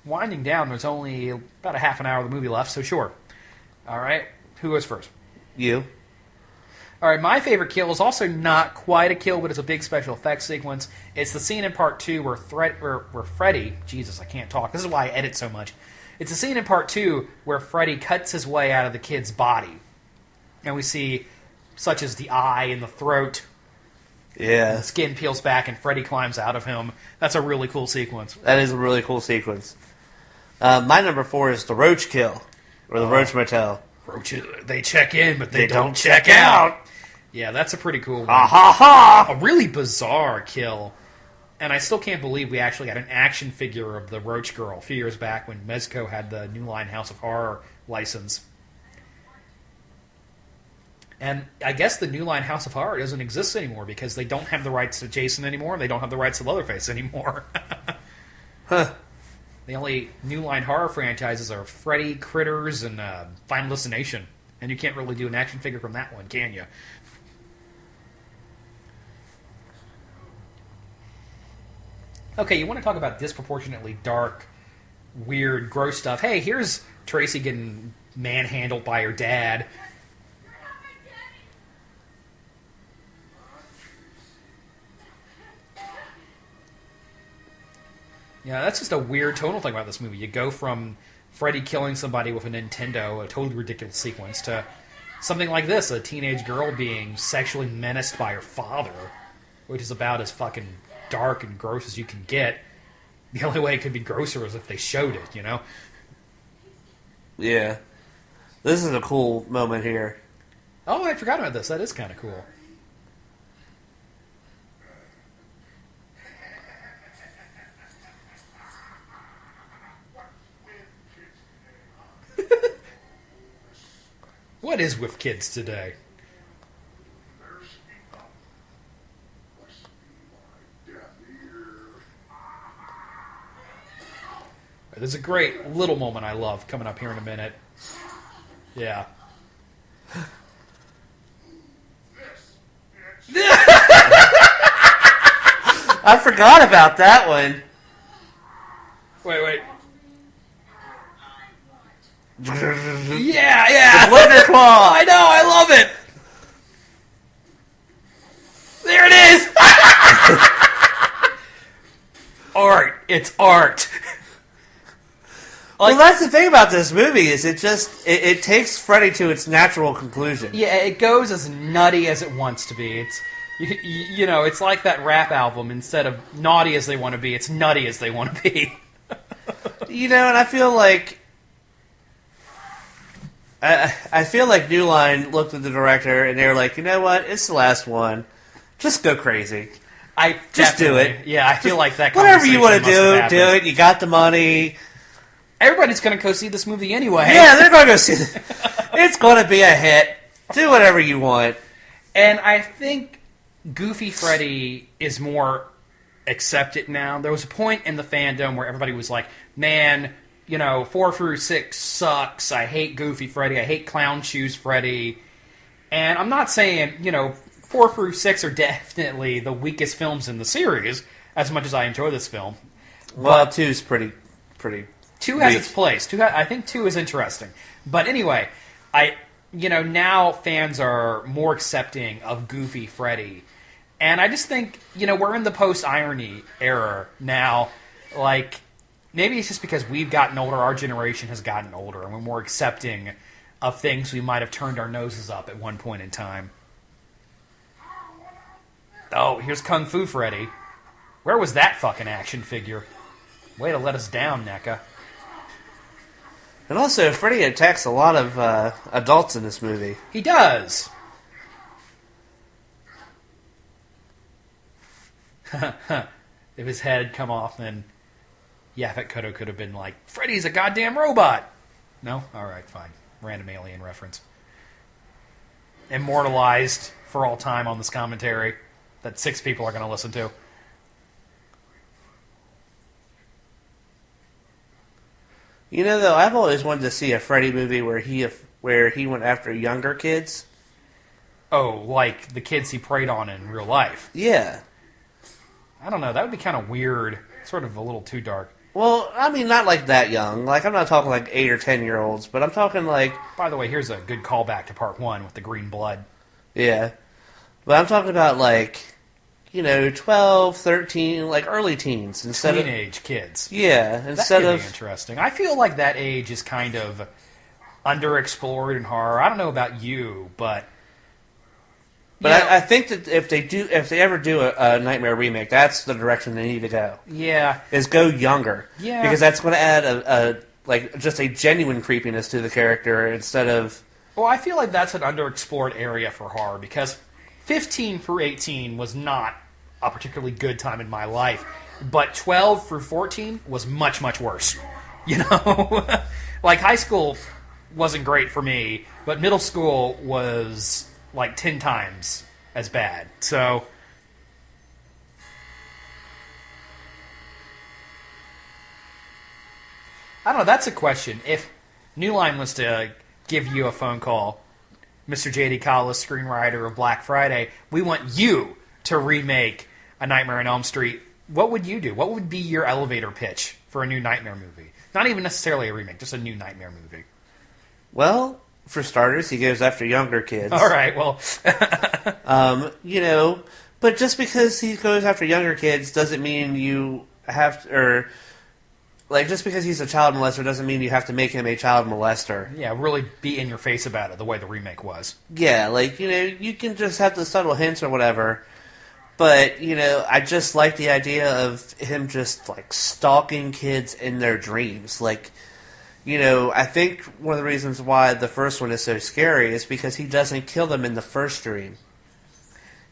winding down. There's only about a half an hour of the movie left, so sure. Alright, who goes first? You. Alright, my favorite kill is also not quite a kill, but it's a big special effects sequence. It's the scene in part 2 where Freddy... Jesus, I can't talk. This is why I edit so much. It's the scene in part 2 where Freddy cuts his way out of the kid's body. And we see such as the eye and the throat... Yeah. The skin peels back and Freddy climbs out of him. That's a really cool sequence. That is a really cool sequence. My number 4 is the Roach Kill. Or the Roach Motel. Roaches, they check in, but they don't check out. Yeah, that's a pretty cool one. Ha ha ha! A really bizarre kill. And I still can't believe we actually got an action figure of the Roach Girl a few years back when Mezco had the New Line House of Horror license. And I guess the New Line House of Horror doesn't exist anymore because they don't have the rights to Jason anymore. They don't have the rights to Leatherface anymore. Huh. The only New Line horror franchises are Freddy, Critters, and Final Destination. And you can't really do an action figure from that one, can you? Okay, you want to talk about disproportionately dark, weird, gross stuff. Hey, here's Tracy getting manhandled by her dad. Yeah, that's just a weird tonal thing about this movie. You go from Freddy killing somebody with a Nintendo, a totally ridiculous sequence, to something like this, a teenage girl being sexually menaced by her father, which is about as fucking dark and gross as you can get. The only way it could be grosser is if they showed it, you know? Yeah. This is a cool moment here. Oh, I forgot about this. That is kind of cool. What is with kids today? There's a great little moment I love coming up here in a minute. Yeah. I forgot about that one. Wait. Yeah. Wonder Claw. I know, I love it. There it is. Art. It's art. Well, that's the thing about this movie is it takes Freddy to its natural conclusion. Yeah, it goes as nutty as it wants to be. It's you know, it's like that rap album. Instead of naughty as they want to be, it's nutty as they want to be. You know, and I feel like New Line looked at the director and they were like, you know what, it's the last one. Just go crazy. Just do it. Yeah, I feel like that. Whatever you want to do it. You got the money. Everybody's going to go see this movie anyway. Yeah, they're going to go see it. It's going to be a hit. Do whatever you want. And I think Goofy Freddy is more accepted now. There was a point in the fandom where everybody was like, man, you know, 4 through 6 sucks. I hate Goofy Freddy. I hate Clown Shoes Freddy. And I'm not saying, you know, 4 through 6 are definitely the weakest films in the series, as much as I enjoy this film. Well, 2 is pretty 2 has weak. its place. I think 2 is interesting. But anyway, now fans are more accepting of Goofy Freddy. And I just think, you know, we're in the post-irony era now. Like, maybe it's just because we've gotten older, our generation has gotten older, and we're more accepting of things we might have turned our noses up at one point in time. Oh, here's Kung Fu Freddy. Where was that fucking action figure? Way to let us down, NECA. And also, Freddy attacks a lot of adults in this movie. He does. If his head had come off, then Yaphet Kotto could have been like, Freddy's a goddamn robot. No? Alright, fine. Random alien reference. Immortalized for all time on this commentary that 6 people are going to listen to. You know, though, I've always wanted to see a Freddy movie where he went after younger kids. Oh, like the kids he preyed on in real life. Yeah. I don't know. That would be kind of weird. Sort of a little too dark. Well, I mean, not like that young. Like, I'm not talking like 8 or 10-year-olds, but I'm talking like... By the way, here's a good callback to part 1 with the green blood. Yeah. But I'm talking about like, you know, 12, 13, like early teens. Instead Teenage kids. Yeah. Instead that could of... be interesting. I feel like that age is kind of underexplored in horror. I don't know about you, but... But yeah. I think that if they ever do a Nightmare remake, that's the direction they need to go. Yeah. Is go younger. Yeah. Because that's going to add just a genuine creepiness to the character instead of... Well, I feel like that's an underexplored area for horror because 15 through 18 was not a particularly good time in my life, but 12 through 14 was much, much worse. You know? Like, high school wasn't great for me, but middle school was like 10 times as bad. So... I don't know. That's a question. If New Line was to give you a phone call, Mr. J.D. Collis, screenwriter of Black Friday, we want you to remake A Nightmare on Elm Street, what would you do? What would be your elevator pitch for a new Nightmare movie? Not even necessarily a remake, just a new Nightmare movie. Well, for starters, he goes after younger kids. All right, well... But just because he goes after younger kids doesn't mean you have to... Or, just because he's a child molester doesn't mean you have to make him a child molester. Yeah, really be in your face about it, the way the remake was. Yeah, you can just have the subtle hints or whatever. But, I just like the idea of him just, stalking kids in their dreams. I think one of the reasons why the first one is so scary is because he doesn't kill them in the first dream.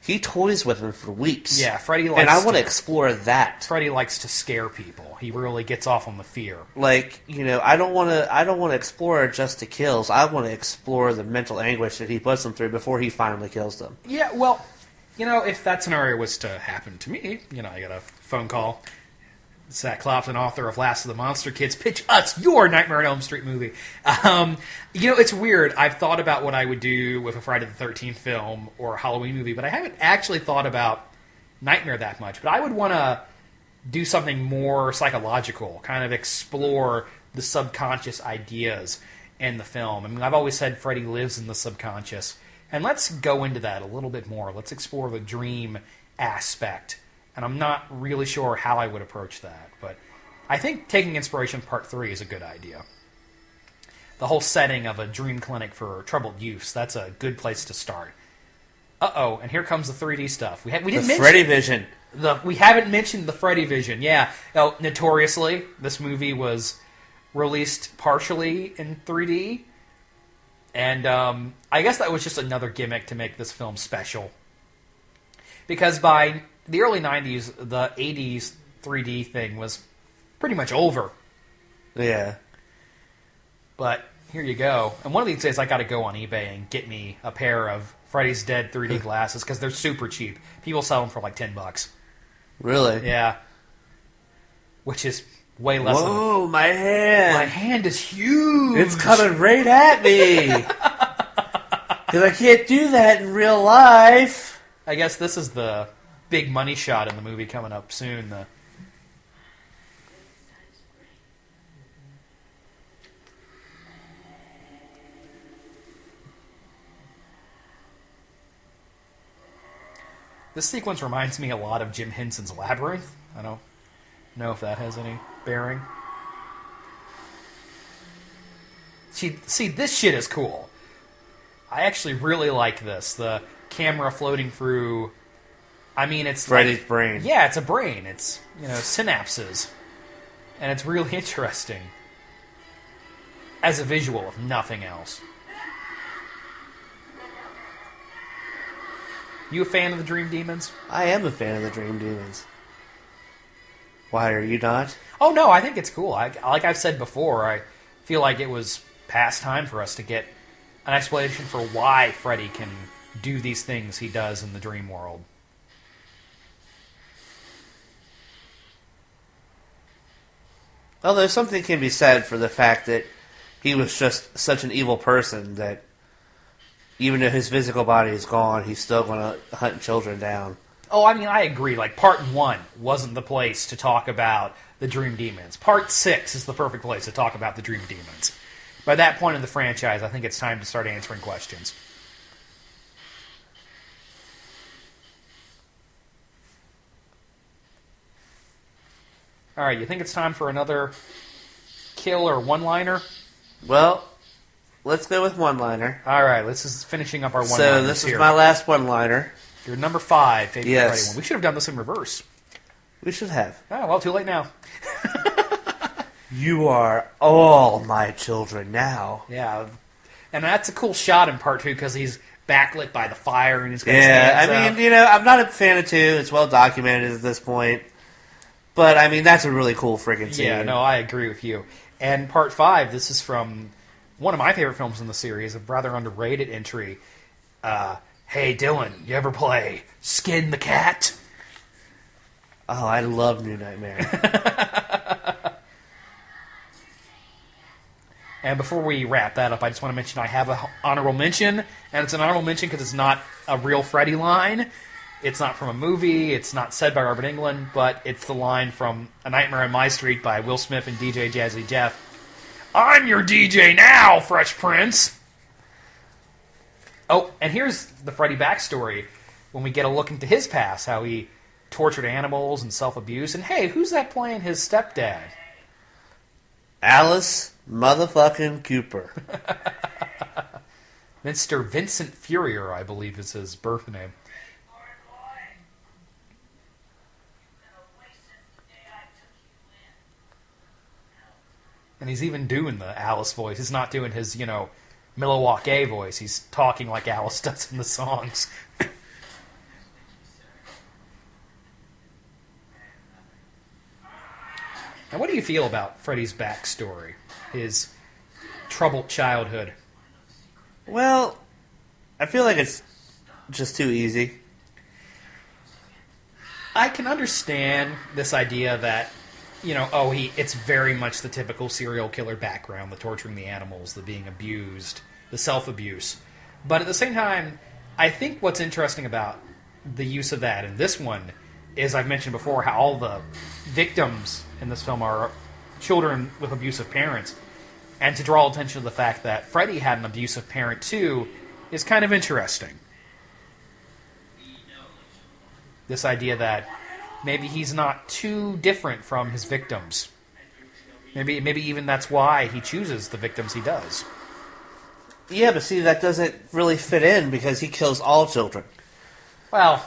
He toys with them for weeks. Yeah, Freddy likes and I want to explore that. Freddy likes to scare people. He really gets off on the fear. I don't want to explore just the kills. I want to explore the mental anguish that he puts them through before he finally kills them. Yeah, well, if that scenario was to happen to me, I got a phone call. Zach Clopton, author of Last of the Monster Kids, pitch us your Nightmare on Elm Street movie. It's weird. I've thought about what I would do with a Friday the 13th film or a Halloween movie, but I haven't actually thought about Nightmare that much. But I would want to do something more psychological, kind of explore the subconscious ideas in the film. I mean, I've always said Freddy lives in the subconscious. And let's go into that a little bit more. Let's explore the dream aspect. And I'm not really sure how I would approach that, but I think taking inspiration from Part 3 is a good idea. The whole setting of a dream clinic for troubled youths, that's a good place to start. Uh-oh, and here comes the 3D stuff. We didn't mention Freddy vision. We haven't mentioned the Freddy vision, yeah. Notoriously, this movie was released partially in 3D, and I guess that was just another gimmick to make this film special. Because by the early 90s, the 80s 3D thing was pretty much over. Yeah. But here you go. And one of these days I got to go on eBay and get me a pair of Freddy's Dead 3D glasses because they're super cheap. People sell them for like $10. Really? Yeah. Which is way less than... Whoa, my hand! My hand is huge! It's coming right at me! Because I can't do that in real life! I guess this is the big money shot in the movie coming up soon. This sequence reminds me a lot of Jim Henson's Labyrinth. I don't know if that has any bearing. See, this shit is cool. I actually really like this. The camera floating through... I mean, it's Freddy's brain. Yeah, it's a brain. It's, synapses. And it's really interesting. As a visual, if nothing else. You a fan of the Dream Demons? I am a fan of the Dream Demons. Why, are you not? Oh, no, I think it's cool. Like I've said before, I feel like it was past time for us to get an explanation for why Freddy can do these things he does in the dream world. Although something can be said for the fact that he was just such an evil person that even though his physical body is gone, he's still going to hunt children down. Oh, I mean, I agree. Part 1 wasn't the place to talk about the Dream Demons. Part 6 is the perfect place to talk about the Dream Demons. By that point in the franchise, I think it's time to start answering questions. All right, you think it's time for another kill or one-liner? Well, let's go with one-liner. All right, this is finishing up our one-liners So this is my last one-liner. Your number 5 favorite Yes. Freddy one. We should have done this in reverse. We should have. Oh, well, too late now. You are all my children now. Yeah, and that's a cool shot in Part 2 because he's backlit by the fire and he's got his Yeah, hands I up. mean, I'm not a fan of 2. It's well documented at this point. But, I mean, that's a really cool freaking scene. Yeah, no, I agree with you. And Part 5, this is from one of my favorite films in the series, a rather underrated entry. Hey, Dylan, you ever play Skin the Cat? Oh, I love New Nightmare. And before we wrap that up, I just want to mention I have an honorable mention, and it's an honorable mention because it's not a real Freddy line. It's not from a movie. It's not said by Robert Englund, but it's the line from A Nightmare on My Street by Will Smith and DJ Jazzy Jeff. I'm your DJ now, Fresh Prince! Oh, and here's the Freddy backstory when we get a look into his past, how he tortured animals and self-abuse. And hey, who's that playing his stepdad? Alice motherfucking Cooper. Mr. Vincent Furrier, I believe is his birth name. And he's even doing the Alice voice. He's not doing his, Milwaukee voice. He's talking like Alice does in the songs. Now, what do you feel about Freddy's backstory? His troubled childhood? Well, I feel like it's just too easy. I can understand this idea that, it's very much the typical serial killer background, the torturing the animals, the being abused, the self-abuse. But at the same time, I think what's interesting about the use of that in this one is, I've mentioned before, how all the victims in this film are children with abusive parents. And to draw attention to the fact that Freddy had an abusive parent too is kind of interesting. This idea that maybe he's not too different from his victims. Maybe even that's why he chooses the victims he does. Yeah, but see, that doesn't really fit in because he kills all children. Well,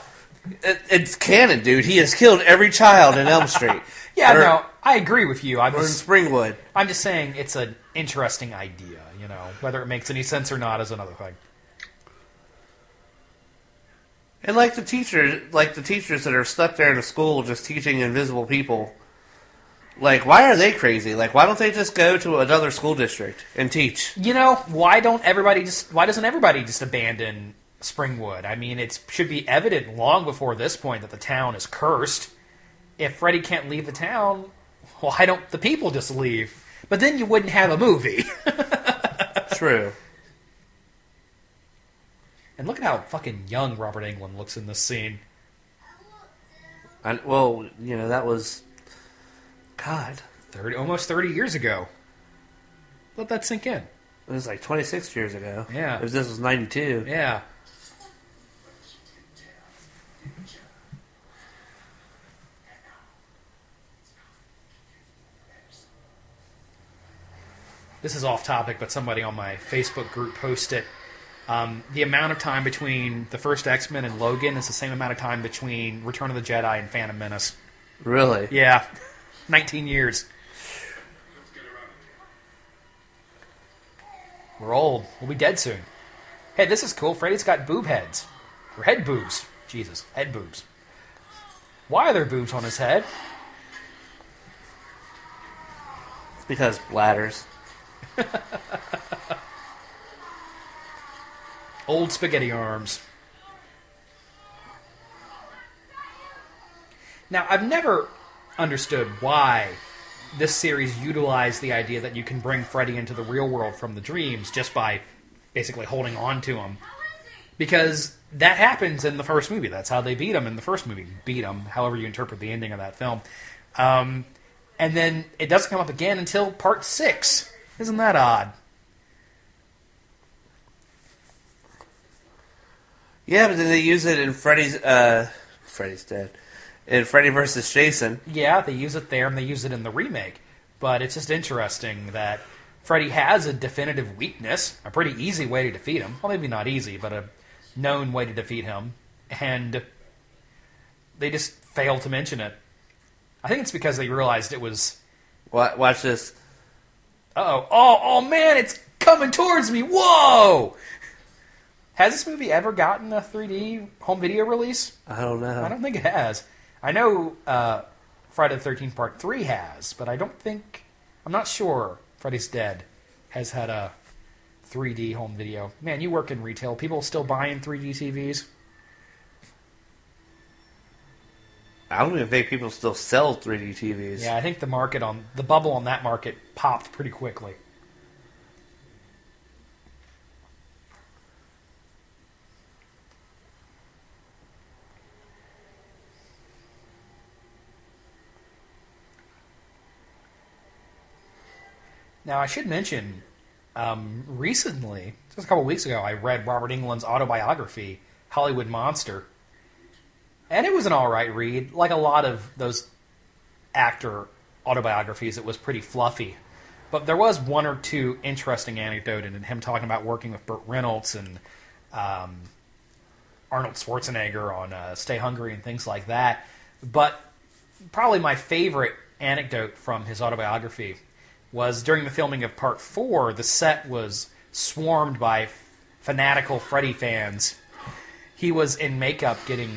it's canon, dude. He has killed every child in Elm Street. Yeah, no, I agree with you. Or in Springwood. I'm just saying it's an interesting idea, Whether it makes any sense or not is another thing. And like the teachers that are stuck there in the school just teaching invisible people, why are they crazy? Why don't they just go to another school district and teach? Why doesn't everybody just abandon Springwood? I mean, it should be evident long before this point that the town is cursed. If Freddy can't leave the town, why don't the people just leave? But then you wouldn't have a movie. True. And look at how fucking young Robert Englund looks in this scene. That was... God. Almost 30 years ago. Let that sink in. It was 26 years ago. Yeah. If this was 92. Yeah. This is off topic, but somebody on my Facebook group posted the amount of time between the first X-Men and Logan is the same amount of time between Return of the Jedi and Phantom Menace. Really? Yeah. 19 years. We're old. We'll be dead soon. Hey, this is cool. Freddy's got boob heads. Or head boobs. Jesus. Head boobs. Why are there boobs on his head? It's because bladders. Old spaghetti arms. Now, I've never understood why this series utilized the idea that you can bring Freddy into the real world from the dreams just by basically holding on to him. Because that happens in the first movie. That's how they beat him in the first movie. Beat him, however you interpret the ending of that film. And then it doesn't come up again until part 6. Isn't that odd? Yeah, but then they use it in Freddy's dead. In Freddy vs. Jason. Yeah, they use it there, and they use it in the remake. But it's just interesting that Freddy has a definitive weakness, a pretty easy way to defeat him. Well, maybe not easy, but a known way to defeat him. And they just fail to mention it. I think it's because they realized it was... Watch this. Uh-oh. Oh, man, it's coming towards me. Whoa! Has this movie ever gotten a 3D home video release? I don't know. I don't think it has. I know Friday the 13th Part 3 has, but I don't think... I'm not sure Freddy's Dead has had a 3D home video. Man, you work in retail. People still buying 3D TVs? I don't even think people still sell 3D TVs. Yeah, I think the bubble on that market popped pretty quickly. Now, I should mention, recently, just a couple weeks ago, I read Robert Englund's autobiography, Hollywood Monster. And it was an alright read. Like a lot of those actor autobiographies, it was pretty fluffy. But there was one or two interesting anecdotes in him talking about working with Burt Reynolds and Arnold Schwarzenegger on Stay Hungry and things like that. But probably my favorite anecdote from his autobiography was during the filming of Part 4, the set was swarmed by fanatical Freddy fans. He was in makeup getting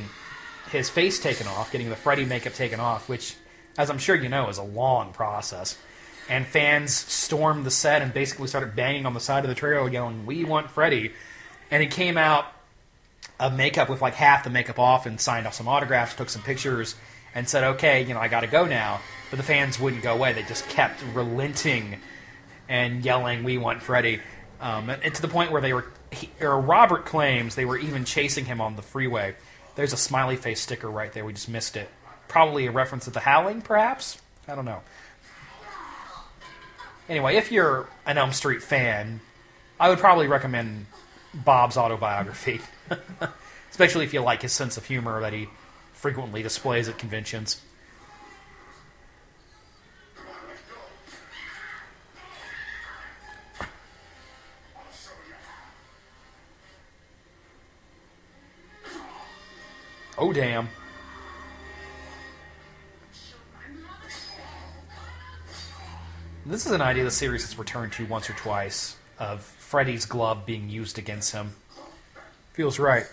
his face taken off, getting the Freddy makeup taken off, which, as I'm sure you know, is a long process. And fans stormed the set and basically started banging on the side of the trailer yelling, "We want Freddy." And he came out of makeup with like half the makeup off and signed off some autographs, took some pictures, and said, "Okay, I got to go now." But the fans wouldn't go away. They just kept relenting and yelling, "We want Freddy." And to the point where Robert claims they were even chasing him on the freeway. There's a smiley face sticker right there. We just missed it. Probably a reference to The Howling, perhaps? I don't know. Anyway, if you're an Elm Street fan, I would probably recommend Bob's autobiography. Especially if you like his sense of humor that he frequently displays at conventions. Oh, damn. This is an idea the series has returned to once or twice, of Freddy's glove being used against him. Feels right.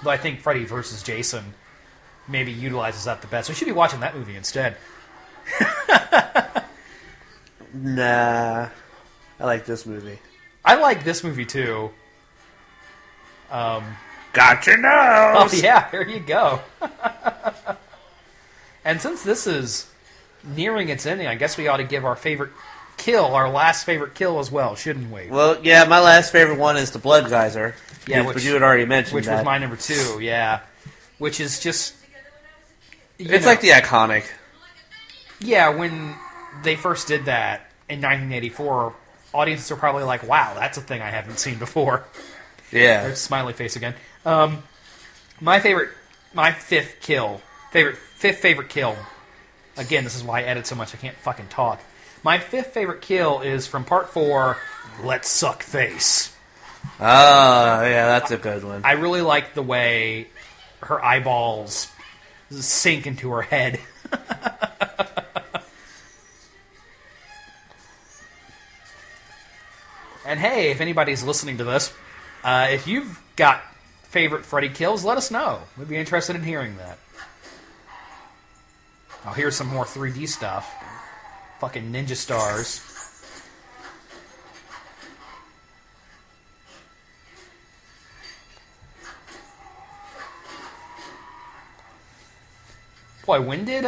But I think Freddy vs. Jason maybe utilizes that the best. We should be watching that movie instead. Nah. I like this movie. I like this movie, too. Got your nose! Oh, yeah, there you go. And since this is nearing its ending, I guess we ought to give our favorite kill, our last favorite kill as well, shouldn't we? Well, yeah, my last favorite one is the blood geyser. Yeah, but you had already mentioned which that. was my number 2, yeah. Which is just... It's like the iconic. Yeah, when they first did that in 1984, audiences are probably like, wow, that's a thing I haven't seen before. Yeah. There's a smiley face again. My fifth favorite kill. Again, this is why I edit so much I can't fucking talk. My fifth favorite kill is from Part 4, Let's Suck Face. Oh, yeah, that's a good one. I really like the way her eyeballs sink into her head. And hey, if anybody's listening to this, if you've got favorite Freddy kills, let us know. We'd be interested in hearing that. Oh, here's some more 3D stuff. Fucking ninja stars. Boy, when did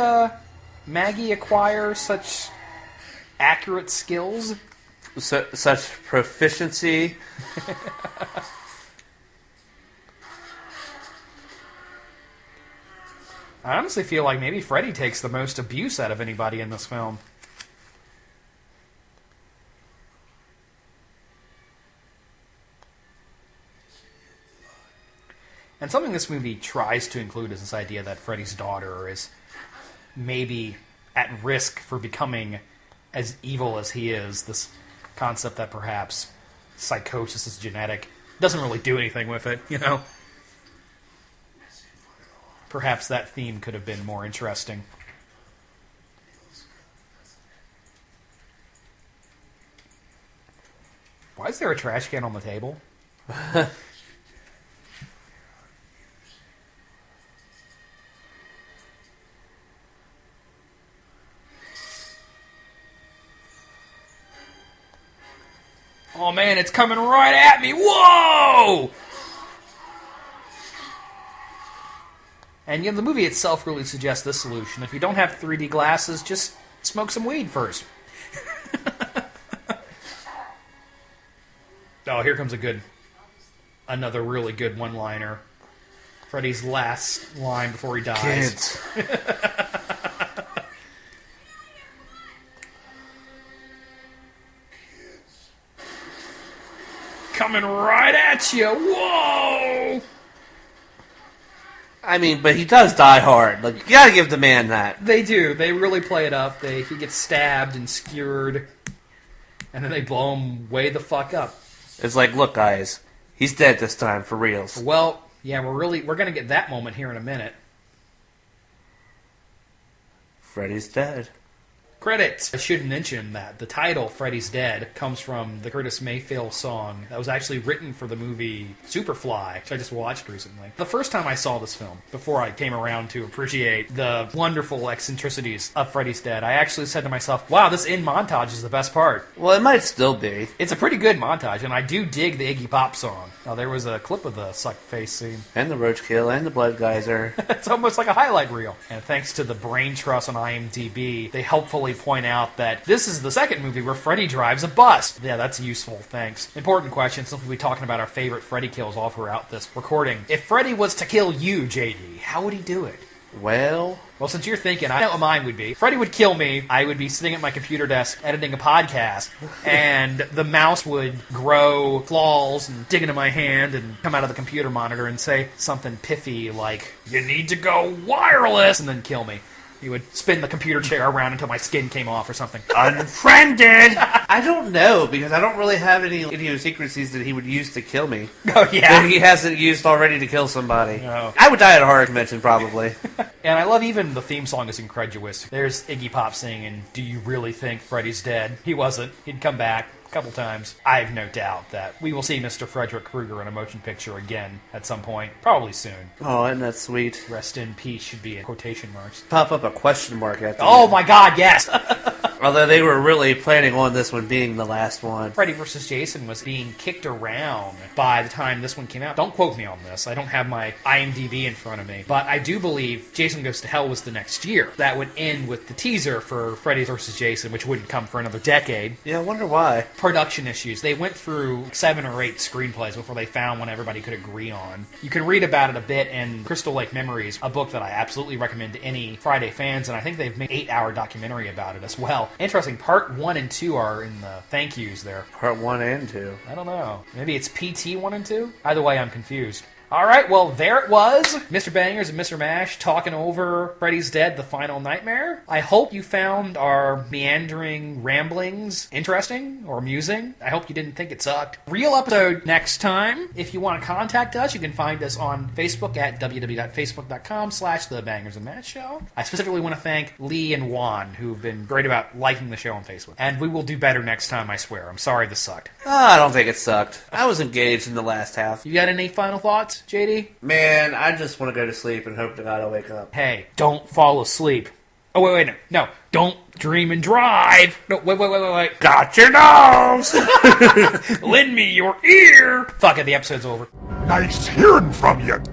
Maggie acquire such accurate skills? Such proficiency. I honestly feel like maybe Freddy takes the most abuse out of anybody in this film. And something this movie tries to include is this idea that Freddy's daughter is maybe at risk for becoming as evil as he is. This concept that perhaps psychosis is genetic. Doesn't really do anything with it, you know? Perhaps that theme could have been more interesting. Why is there a trash can on the table? Oh man, it's coming right at me! Whoa! And the movie itself really suggests this solution. If you don't have 3D glasses, just smoke some weed first. Oh, here comes another really good one-liner. Freddy's last line before he dies. Kids. coming right at you. Whoa! I mean, but he does die hard. Like, you gotta give the man that. They do. They really play it up. He gets stabbed and skewered, and then they blow him way the fuck up. It's like, look, guys, he's dead this time, for reals. Well, yeah, we're gonna get that moment here in a minute. Freddy's dead. Credits. I should mention that the title, Freddy's Dead, comes from the Curtis Mayfield song that was actually written for the movie Superfly, which I just watched recently. The first time I saw this film, before I came around to appreciate the wonderful eccentricities of Freddy's Dead, I actually said to myself, wow, this end montage is the best part. Well, it might still be. It's a pretty good montage, and I do dig the Iggy Pop song. Now, there was a clip of the suck face scene. And the roachkill, and the blood geyser. It's almost like a highlight reel. And thanks to the brain trust on IMDb, they helpfully point out that this is the second movie where Freddy drives a bus. Yeah, that's useful, thanks. Important question, since we'll be talking about our favorite Freddy kills all throughout this recording. If Freddy was to kill you, JD, how would he do it? Well, since you're thinking, I know what mine would be. Freddy would kill me, I would be sitting at my computer desk editing a podcast, and the mouse would grow claws and dig into my hand and come out of the computer monitor and say something piffy like, "You need to go wireless," and then kill me. He would spin the computer chair around until my skin came off or something. Unfriended! I don't know, because I don't really have any idiosyncrasies that he would use to kill me. Oh, yeah? That he hasn't used already to kill somebody. No. I would die at a horror convention, probably. And I love even the theme song is incredulous. There's Iggy Pop singing, "Do you really think Freddy's dead?" He wasn't. He'd come back a couple times. I have no doubt that we will see Mr. Frederick Krueger in a motion picture again at some point. Probably soon. Oh, isn't that sweet? Rest in peace should be in quotation marks. Pop up a question mark at the Oh end. my god, yes! Although they were really planning on this one being the last one. Freddy vs. Jason was being kicked around by the time this one came out. Don't quote me on this. I don't have my IMDb in front of me. But I do believe Jason Goes to Hell was the next year. That would end with the teaser for Freddy vs. Jason, which wouldn't come for another decade. Yeah, I wonder why. Production issues. They went through 7 or 8 screenplays before they found one everybody could agree on. You can read about it a bit in Crystal Lake Memories, a book that I absolutely recommend to any Friday fans, and I think they've made an 8-hour documentary about it as well. Interesting, part 1 and 2 are in the thank yous there. Part 1 and 2. I don't know. Maybe it's PT 1 and 2? Either way, I'm confused. Alright, well, there it was. Mr. Bangers and Mr. Mash talking over Freddy's Dead, The Final Nightmare. I hope you found our meandering ramblings interesting or amusing. I hope you didn't think it sucked. Real episode next time. If you want to contact us, you can find us on Facebook at www.facebook.com/The Bangers and Mash Show. I specifically want to thank Lee and Juan, who've been great about liking the show on Facebook. And we will do better next time, I swear. I'm sorry this sucked. I don't think it sucked. I was engaged in the last half. You got any final thoughts, JD? Man, I just want to go to sleep and hope that God will wake up. Hey, don't fall asleep. Oh, wait, no. Don't dream and drive. No, wait. Got your nose! Lend me your ear. Fuck it, the episode's over. Nice hearing from you.